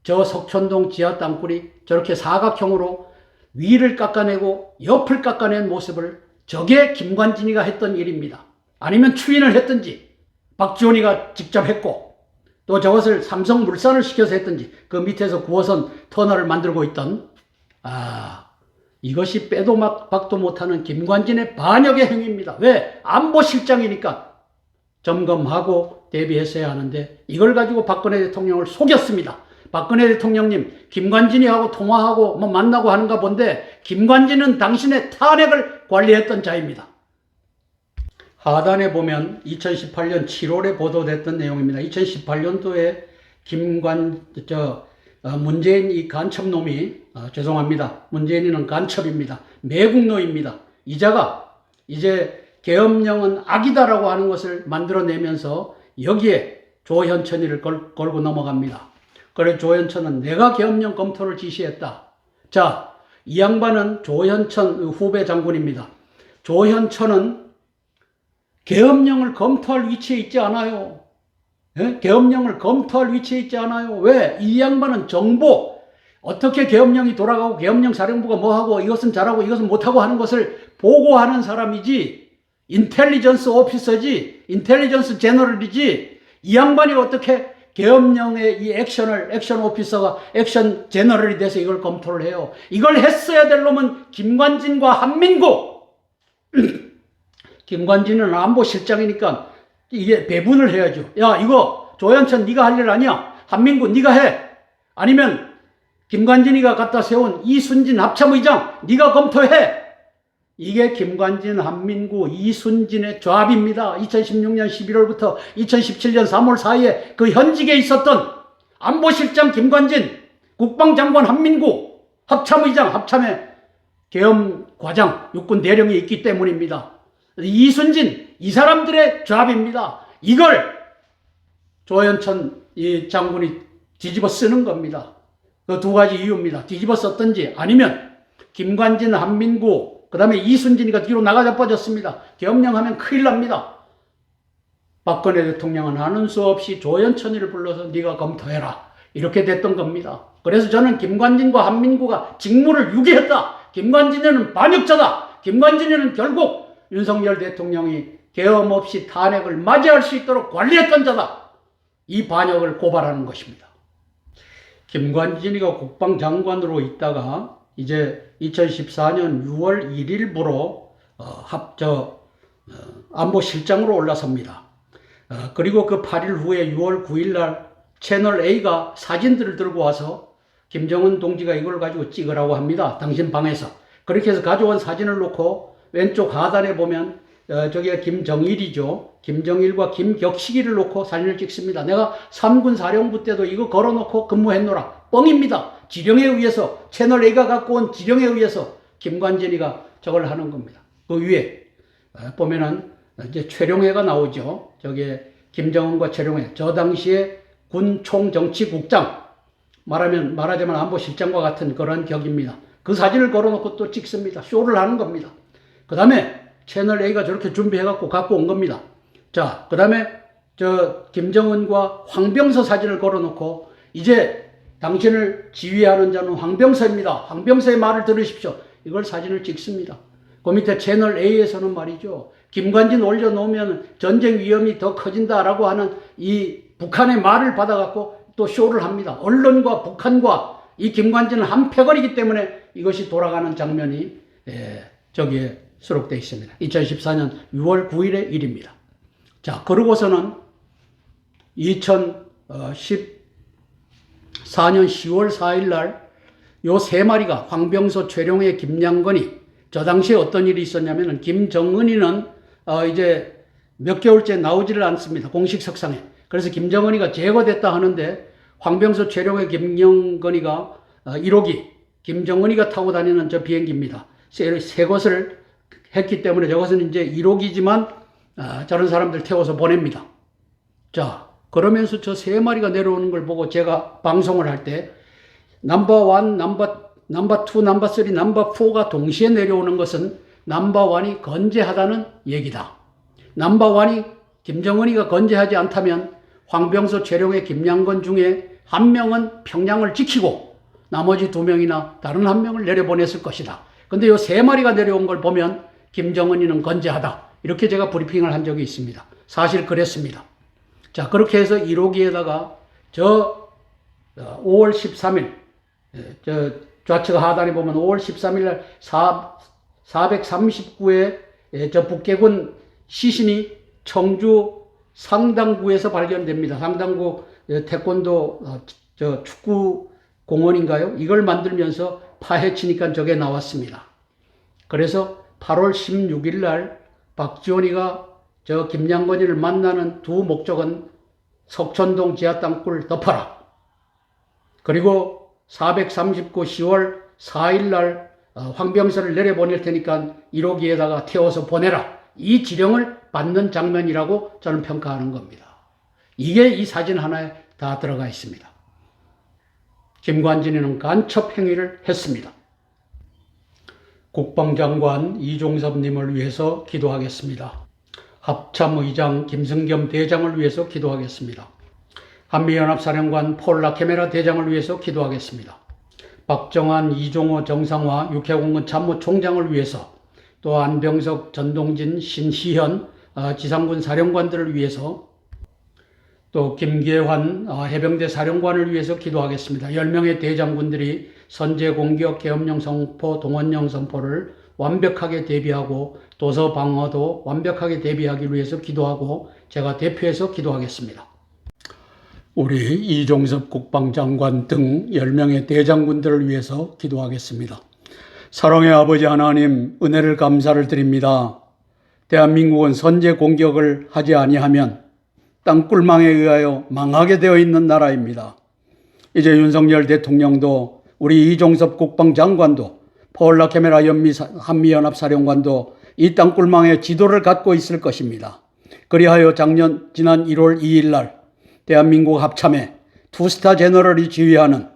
저 석천동 지하 땅굴이 저렇게 사각형으로 위를 깎아내고 옆을 깎아낸 모습을 저게 김관진이가 했던 일입니다. 아니면 추인을 했든지 박지원이가 직접 했고 또 저것을 삼성물산을 시켜서 했든지 그 밑에서 9호선 터널을 만들고 있던 이것이 빼도 박도 못하는 김관진의 반역의 행위입니다. 왜? 안보실장이니까 점검하고 대비했어야 하는데 이걸 가지고 박근혜 대통령을 속였습니다. 박근혜 대통령님 김관진이하고 통화하고 만나고 하는가 본데 김관진은 당신의 탄핵을 관리했던 자입니다. 하단에 보면 2018년 7월에 보도됐던 내용입니다. 2018년도에 문재인 이 간첩놈이 죄송합니다. 문재인은 간첩입니다. 매국노입니다. 이자가 이제 계엄령은 악이다라고 하는 것을 만들어내면서 여기에 조현천이를 걸고 넘어갑니다. 그래 조현천은 내가 계엄령 검토를 지시했다. 자, 이 양반은 조현천 후배 장군입니다. 조현천은 계엄령을 검토할 위치에 있지 않아요. 계엄령을 검토할 위치에 있지 않아요. 왜? 이 양반은 정보, 어떻게 계엄령이 돌아가고 계엄령 사령부가 뭐하고 이것은 잘하고 이것은 못하고 하는 것을 보고하는 사람이지 인텔리전스 오피서지 인텔리전스 제너럴이지 이 양반이 어떻게 계엄령의 이 액션 오피서가 액션 제너럴이 돼서 이걸 검토를 해요. 이걸 했어야 될 놈은 김관진과 한민구. 김관진은 안보실장이니까 이게 배분을 해야죠. 야, 이거 조현천 네가 할 일 아니야. 한민구 네가 해. 아니면 김관진이가 갖다 세운 이순진 합참의장 네가 검토해. 이게 김관진, 한민구, 이순진의 조합입니다. 2016년 11월부터 2017년 3월 사이에 그 현직에 있었던 안보실장 김관진, 국방장관 한민구, 합참의장, 합참의 계엄과장, 육군대령이 있기 때문입니다. 이순진, 이 사람들의 조합입니다. 이걸 조현천 이 장군이 뒤집어 쓰는 겁니다. 그 두 가지 이유입니다. 뒤집어 썼든지 아니면 김관진, 한민구, 그 다음에 이순진이가 뒤로 나가자 빠졌습니다. 계엄령 하면 큰일 납니다. 박근혜 대통령은 하는 수 없이 조현천이를 불러서 네가 검토해라. 이렇게 됐던 겁니다. 그래서 저는 김관진과 한민구가 직무를 유기했다. 김관진이는 반역자다. 김관진이는 결국 윤석열 대통령이 계엄 없이 탄핵을 맞이할 수 있도록 관리했던 자다. 이 반역을 고발하는 것입니다. 김관진이가 국방장관으로 있다가 이제 2014년 6월 1일부로 안보실장으로 올라섭니다. 그리고 그 8일 후에 6월 9일 날 채널 A가 사진들을 들고 와서 김정은 동지가 이걸 가지고 찍으라고 합니다. 당신 방에서. 그렇게 해서 가져온 사진을 놓고 왼쪽 하단에 보면 저게 김정일이죠. 김정일과 김격식이를 놓고 사진을 찍습니다. 내가 3군 사령부 때도 이거 걸어놓고 근무했노라. 뻥입니다. 지령에 의해서 채널 A가 갖고 온 지령에 의해서 김관진이가 저걸 하는 겁니다. 그 위에 보면은 이제 최룡해가 나오죠. 저게 김정은과 최룡해. 저 당시에 군 총정치국장 말하자면 안보실장과 같은 그런 격입니다. 그 사진을 걸어놓고 또 찍습니다. 쇼를 하는 겁니다. 그 다음에 채널 A가 저렇게 준비해갖고 갖고 온 겁니다. 자, 그 다음에 저 김정은과 황병서 사진을 걸어놓고 이제 당신을 지휘하는 자는 황병서입니다. 황병서의 말을 들으십시오. 이걸 사진을 찍습니다. 그 밑에 채널 A에서는 말이죠. 김관진 올려놓으면 전쟁 위험이 더 커진다라고 하는 이 북한의 말을 받아갖고 또 쇼를 합니다. 언론과 북한과 이 김관진은 한 패거리기 때문에 이것이 돌아가는 장면이 저기에 수록되어 있습니다. 2014년 6월 9일의 일입니다. 자, 그러고서는 2014년 10월 4일 날 요 세 마리가 황병서, 최룡해, 김양건이 저 당시에 어떤 일이 있었냐면은 김정은이는 이제 몇 개월째 나오지를 않습니다. 공식 석상에. 그래서 김정은이가 제거됐다 하는데 황병서, 최룡해, 김양건이가 1호기 김정은이가 타고 다니는 저 비행기입니다. 새 것을 했기 때문에 저것은 이제 1호기지만 저런 사람들 태워서 보냅니다. 자, 그러면서 저 세 마리가 내려오는 걸 보고 제가 방송을 할 때 넘버 1, 넘버 2, 넘버 3, 넘버 4가 동시에 내려오는 것은 넘버 1이 건재하다는 얘기다. 넘버 1이 김정은이가 건재하지 않다면 황병서, 최룡해, 김양건 중에 한 명은 평양을 지키고 나머지 두 명이나 다른 한 명을 내려보냈을 것이다. 근데 요 세 마리가 내려온 걸 보면 김정은이는 건재하다. 이렇게 제가 브리핑을 한 적이 있습니다. 사실 그랬습니다. 자, 그렇게 해서 1호기에다가 저 5월 13일, 저 좌측 하단에 보면 5월 13일 날 439의 저 북계군 시신이 청주 상당구에서 발견됩니다. 상당구 태권도 저 축구 공원인가요? 이걸 만들면서 파헤치니까 저게 나왔습니다. 그래서 8월 16일 날 박지원이가 저 김양건이를 만나는 두 목적은 석촌동 지하 땅굴 덮어라. 그리고 439 10월 4일 날 황병서를 내려보낼 테니까 1호기에다가 태워서 보내라. 이 지령을 받는 장면이라고 저는 평가하는 겁니다. 이게 이 사진 하나에 다 들어가 있습니다. 김관진이는 간첩 행위를 했습니다. 국방장관 이종섭님을 위해서 기도하겠습니다. 합참의장 김승겸 대장을 위해서 기도하겠습니다. 한미연합사령관 폴 라케메라 대장을 위해서 기도하겠습니다. 박정환, 이종호 정상화 육해공군 참모총장을 위해서, 또 안병석, 전동진, 신희현 지상군 사령관들을 위해서, 또 김계환 해병대 사령관을 위해서 기도하겠습니다. 10명의 대장군들이 선제 공격, 계엄령 선포, 동원령 선포를 완벽하게 대비하고 도서 방어도 완벽하게 대비하기 위해서 기도하고 제가 대표해서 기도하겠습니다. 우리 이종섭 국방장관 등 10명의 대장군들을 위해서 기도하겠습니다. 사랑의 아버지 하나님, 은혜를 감사를 드립니다. 대한민국은 선제 공격을 하지 아니하면 땅굴망에 의하여 망하게 되어 있는 나라입니다. 이제 윤석열 대통령도 우리 이종섭 국방장관도 파울라 캐메라 한미연합사령관도 이 땅굴망의 지도를 갖고 있을 것입니다. 그리하여 지난 1월 2일 날 대한민국 합참에 투스타 제너럴이 지휘하는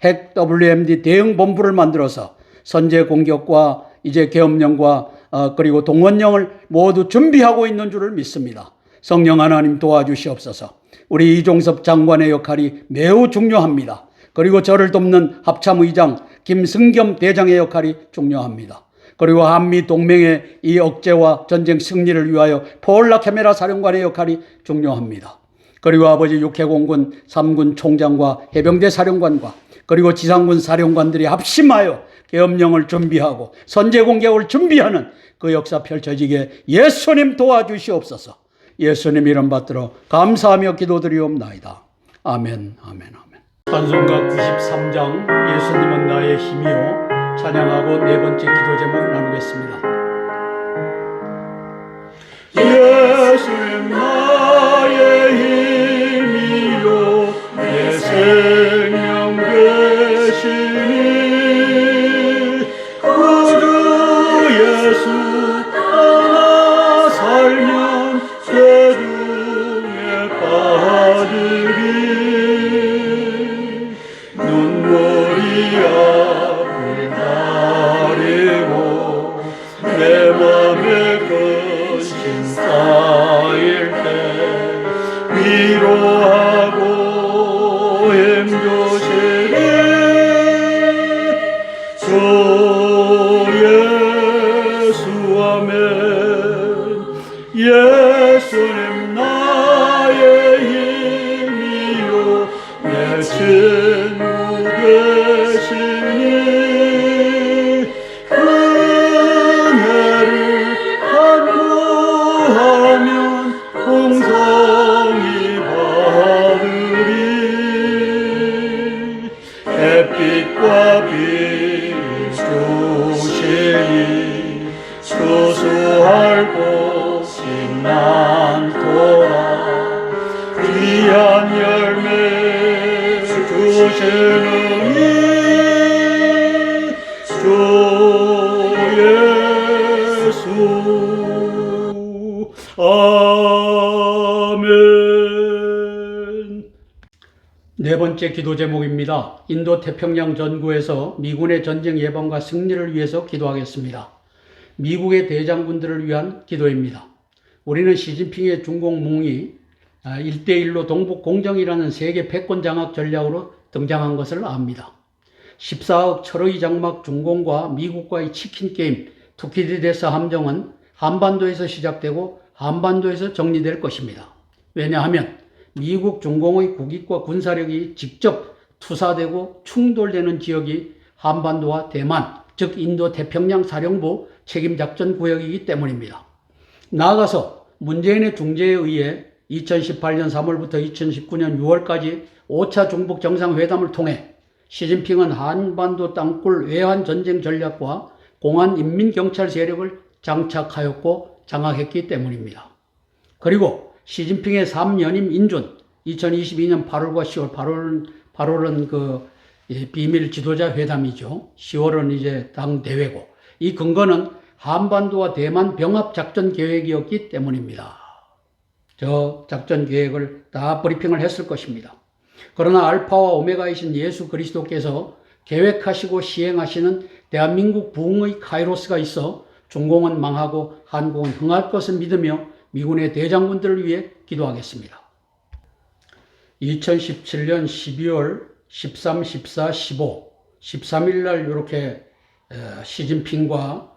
핵 WMD 대응 본부를 만들어서 선제 공격과 이제 계엄령과 그리고 동원령을 모두 준비하고 있는 줄을 믿습니다. 성령 하나님 도와주시옵소서. 우리 이종섭 장관의 역할이 매우 중요합니다. 그리고 저를 돕는 합참의장 김승겸 대장의 역할이 중요합니다. 그리고 한미 동맹의 이 억제와 전쟁 승리를 위하여 파울라 캐메라 사령관의 역할이 중요합니다. 그리고 아버지 육해공군 3군 총장과 해병대 사령관과 그리고 지상군 사령관들이 합심하여 계엄령을 준비하고 선제 공격을 준비하는 그 역사 펼쳐지게 예수님 도와주시옵소서. 예수님 이름 받들어 감사하며 기도드리옵나이다. 아멘, 아멘, 아멘. 찬송가 93장 예수님은 나의 힘이요 찬양하고 네 번째 기도 제목 나누겠습니다. 예수님 나의 힘이요 내 생명 되시니 구주 예수 따라 살면 죄중에 빠지리 눈물이 앞을 가리고 내 맘에 근심 쌓일 때 위로하고 힘주시니 주 예수 아멘. 예수님 나의 힘이요 내 친구 되시니 은혜를 간구하면 공성이 받으리 햇빛과 빛 주시니 수수할 곳이 많도다 귀한 열매 주시는 주 예수 아멘. 네 번째 기도 제목입니다. 인도 태평양 전구에서 미군의 전쟁 예방과 승리를 위해서 기도하겠습니다. 미국의 대장군들을 위한 기도입니다. 우리는 시진핑의 중공몽이 1대1로 동북 공정이라는 세계 패권 장악 전략으로 등장한 것을 압니다. 14억 철의 장막 중공과 미국과의 치킨 게임 투키디데스 함정은 한반도에서 시작되고 한반도에서 정리될 것입니다. 왜냐하면 미국 중공의 국익과 군사력이 직접 투사되고 충돌되는 지역이 한반도와 대만, 즉 인도 태평양 사령부 책임작전 구역이기 때문입니다. 나아가서 문재인의 중재에 의해 2018년 3월부터 2019년 6월까지 5차 중북 정상회담을 통해 시진핑은 한반도 땅굴 외환 전쟁 전략과 공안 인민경찰 세력을 장착하였고 장악했기 때문입니다. 그리고 시진핑의 3연임 인준 2022년 8월과 10월 8월은 그 비밀 지도자 회담이죠. 10월은 이제 당 대회고 이 근거는 한반도와 대만 병합 작전 계획이었기 때문입니다. 저 작전 계획을 다 브리핑을 했을 것입니다. 그러나 알파와 오메가이신 예수 그리스도께서 계획하시고 시행하시는 대한민국 부흥의 카이로스가 있어 중공은 망하고 한국은 흥할 것을 믿으며 미군의 대장군들을 위해 기도하겠습니다. 2017년 12월 13, 14, 15 13일 날 이렇게 시진핑과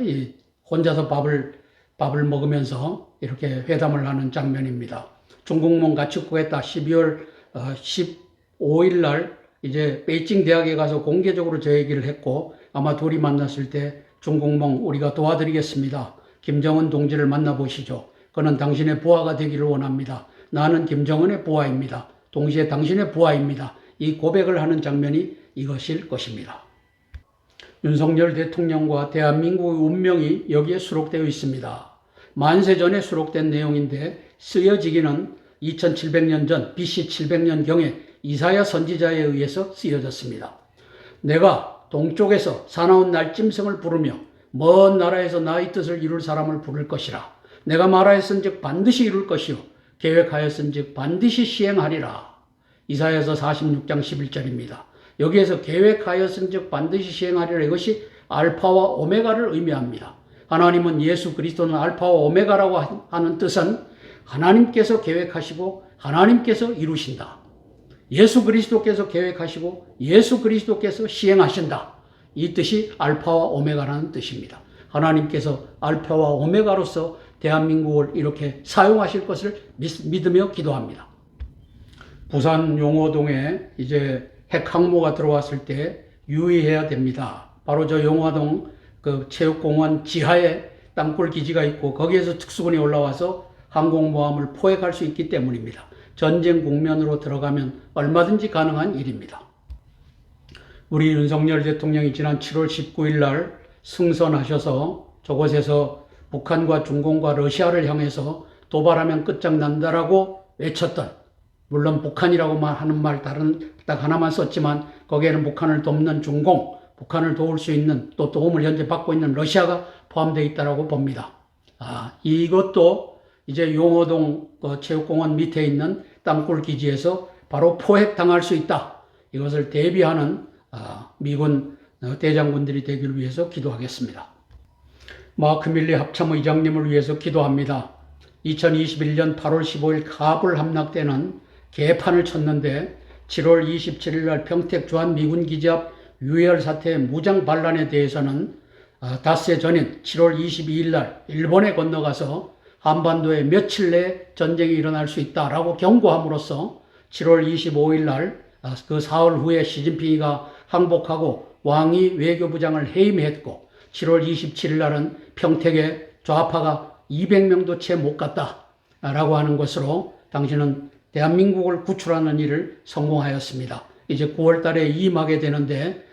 이 혼자서 밥을 먹으면서 이렇게 회담을 하는 장면입니다. 중국몽 같이 꾸겠다. 12월 15일 날 이제 베이징 대학에 가서 공개적으로 저 얘기를 했고, 아마 둘이 만났을 때 중국몽 우리가 도와드리겠습니다. 김정은 동지를 만나보시죠. 그는 당신의 부하가 되기를 원합니다. 나는 김정은의 부하입니다. 동시에 당신의 부하입니다. 이 고백을 하는 장면이 이것일 것입니다. 윤석열 대통령과 대한민국의 운명이 여기에 수록되어 있습니다. 만세전에 수록된 내용인데 쓰여지기는 2700년 전 BC 700년경에 이사야 선지자에 의해서 쓰여졌습니다. 내가 동쪽에서 사나운 날짐승을 부르며 먼 나라에서 나의 뜻을 이룰 사람을 부를 것이라. 내가 말하였은즉 반드시 이룰 것이요 계획하였은즉 반드시 시행하리라. 이사야서 46장 11절입니다. 여기에서 계획하였은즉 반드시 시행하리라, 이것이 알파와 오메가를 의미합니다. 하나님은 예수 그리스도는 알파와 오메가라고 하는 뜻은 하나님께서 계획하시고 하나님께서 이루신다. 예수 그리스도께서 계획하시고 예수 그리스도께서 시행하신다. 이 뜻이 알파와 오메가라는 뜻입니다. 하나님께서 알파와 오메가로서 대한민국을 이렇게 사용하실 것을 믿으며 기도합니다. 부산 용호동에 이제 핵 항모가 들어왔을 때 유의해야 됩니다. 바로 저 용호동 그 체육공원 지하에 땅굴 기지가 있고 거기에서 특수군이 올라와서 항공모함을 포획할 수 있기 때문입니다. 전쟁 국면으로 들어가면 얼마든지 가능한 일입니다. 우리 윤석열 대통령이 지난 7월 19일 날 승선하셔서 저곳에서 북한과 중공과 러시아를 향해서 도발하면 끝장난다라고 외쳤던, 물론 북한이라고만 하는 말 다른 딱 하나만 썼지만 거기에는 북한을 돕는 중공, 북한을 도울 수 있는 또 도움을 현재 받고 있는 러시아가 포함되어 있다고 봅니다. 이것도 이제 용호동 체육공원 밑에 있는 땅굴 기지에서 바로 포획당할 수 있다. 이것을 대비하는 미군 대장군들이 되기를 위해서 기도하겠습니다. 마크 밀리 합참의장님을 위해서 기도합니다. 2021년 8월 15일 카불 함락 때는 개판을 쳤는데 7월 27일 날 평택 주한 미군 기지 앞 유혈 사태의 무장 반란에 대해서는 닷새 전인 7월 22일 날 일본에 건너가서 한반도에 며칠 내에 전쟁이 일어날 수 있다라고 경고함으로써 7월 25일 날 그 사흘 후에 시진핑이가 항복하고 왕이 외교부장을 해임했고 7월 27일 날은 평택에 좌파가 200명도 채 못 갔다라고 하는 것으로 당신은 대한민국을 구출하는 일을 성공하였습니다. 이제 9월 달에 임하게 되는데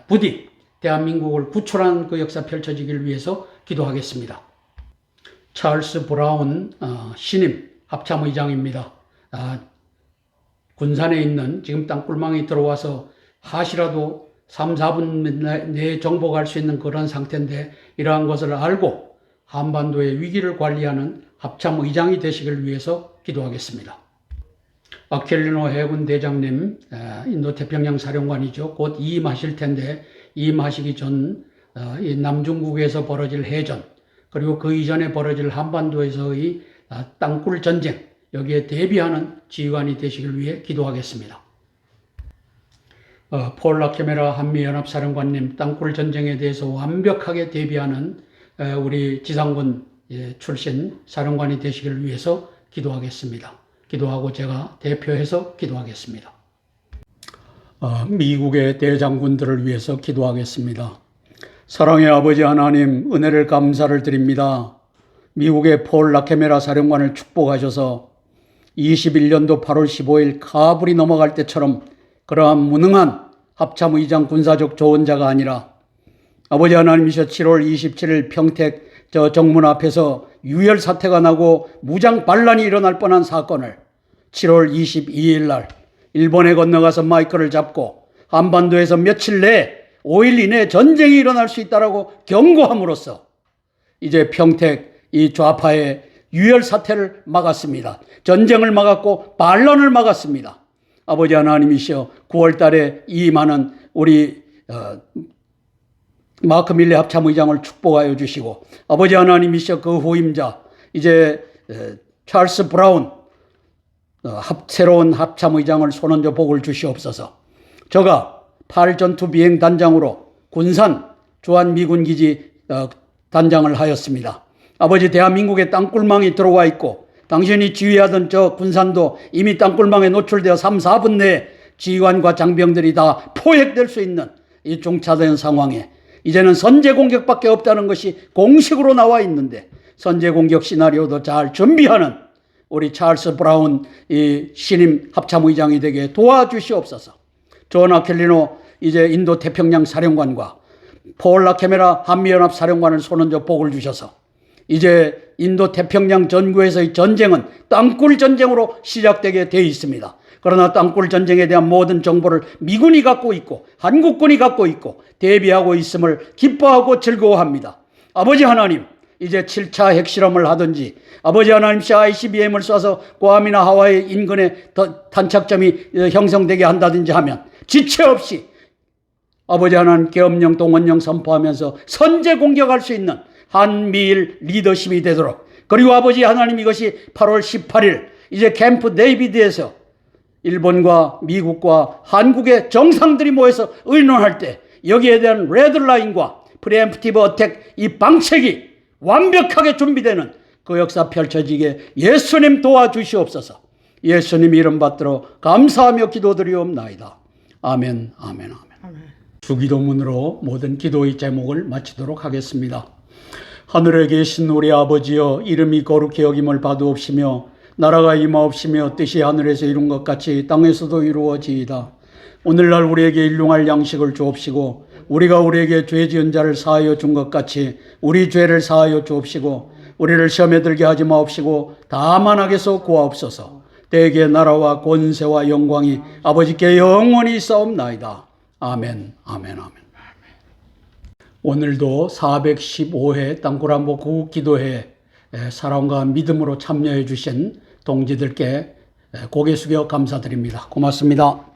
부디 대한민국을 구출하는 그 역사 펼쳐지기를 위해서 기도하겠습니다. 찰스 브라운 신임 합참의장입니다. 군산에 있는 지금 땅굴망이 들어와서 하시라도 3, 4분 내에 정복할 수 있는 그런 상태인데 이러한 것을 알고 한반도의 위기를 관리하는 합참의장이 되시길 위해서 기도하겠습니다. 아켈리노 해군 대장님, 인도태평양 사령관이죠. 곧 이임하실 텐데 이임하시기 전 남중국에서 벌어질 해전, 그리고 그 이전에 벌어질 한반도에서의 땅굴 전쟁, 여기에 대비하는 지휘관이 되시길 위해 기도하겠습니다. 폴 라케메라 한미연합사령관님, 땅굴 전쟁에 대해서 완벽하게 대비하는 우리 지상군 출신 사령관이 되시길 위해서 기도하겠습니다. 기도하고 제가 대표해서 기도하겠습니다. 미국의 대장군들을 위해서 기도하겠습니다. 사랑의 아버지 하나님, 은혜를 감사를 드립니다. 미국의 폴 라케메라 사령관을 축복하셔서 21년도 8월 15일 카불이 넘어갈 때처럼 그러한 무능한 합참의장 군사적 조언자가 아니라 아버지 하나님이셔 7월 27일 평택 저 정문 앞에서 유혈 사태가 나고 무장 반란이 일어날 뻔한 사건을 7월 22일 날 일본에 건너가서 마이크를 잡고 한반도에서 며칠 내에 5일 이내에 전쟁이 일어날 수 있다라고 경고함으로써 이제 평택 이 좌파의 유혈 사태를 막았습니다. 전쟁을 막았고 반란을 막았습니다. 아버지 하나님이시여 9월 달에 임하는 우리 마크 밀리 합참의장을 축복하여 주시고 아버지 하나님이시여 그 후임자 이제 찰스 브라운 새로운 합참의장을 손얹어 복을 주시옵소서. 저가 8전투비행단장으로 군산 주한미군기지 단장을 하였습니다. 아버지, 대한민국의 땅굴망이 들어와 있고 당신이 지휘하던 저 군산도 이미 땅굴망에 노출되어 3, 4분 내에 지휘관과 장병들이 다 포획될 수 있는 이 중차된 상황에 이제는 선제 공격밖에 없다는 것이 공식으로 나와 있는데 선제 공격 시나리오도 잘 준비하는 우리 찰스 브라운 이 신임 합참의장이 되게 도와주시옵소서. 존 아켈리노 이제 인도 태평양 사령관과 폴 라케메라 한미연합 사령관을 손얹어 복을 주셔서 이제 인도 태평양 전구에서의 전쟁은 땅굴 전쟁으로 시작되게 되어 있습니다. 그러나 땅굴 전쟁에 대한 모든 정보를 미군이 갖고 있고 한국군이 갖고 있고 대비하고 있음을 기뻐하고 즐거워합니다. 아버지 하나님, 이제 7차 핵실험을 하든지 아버지 하나님 ICBM을 쏴서 괌이나 하와이 인근에 탄착점이 형성되게 한다든지 하면 지체 없이 아버지 하나님 계엄령 동원령 선포하면서 선제 공격할 수 있는 한미일 리더십이 되도록, 그리고 아버지 하나님 이것이 8월 18일 이제 캠프 데이비드에서 일본과 미국과 한국의 정상들이 모여서 의논할 때 여기에 대한 레드라인과 프리엠프티브 어택 이 방책이 완벽하게 준비되는 그 역사 펼쳐지게 예수님 도와주시옵소서. 예수님 이름 받들어 감사하며 기도드리옵나이다. 아멘, 아멘, 아멘. 주기도문으로 모든 기도의 제목을 마치도록 하겠습니다. 하늘에 계신 우리 아버지여, 이름이 거룩히 여김을 받으옵시며 나라가 임하옵시며 뜻이 하늘에서 이룬 것 같이 땅에서도 이루어지이다. 오늘날 우리에게 일용할 양식을 주옵시고 우리가 우리에게 죄 지은 자를 사하여 준 것 같이 우리 죄를 사하여 주옵시고 우리를 시험에 들게 하지 마옵시고 다만 악에서 구하옵소서. 대개 나라와 권세와 영광이 아버지께 영원히 있사옵나이다. 아멘, 아멘, 아멘. 오늘도 415회 땅굴한복 구국기도회에 사랑과 믿음으로 참여해 주신 동지들께 고개 숙여 감사드립니다. 고맙습니다.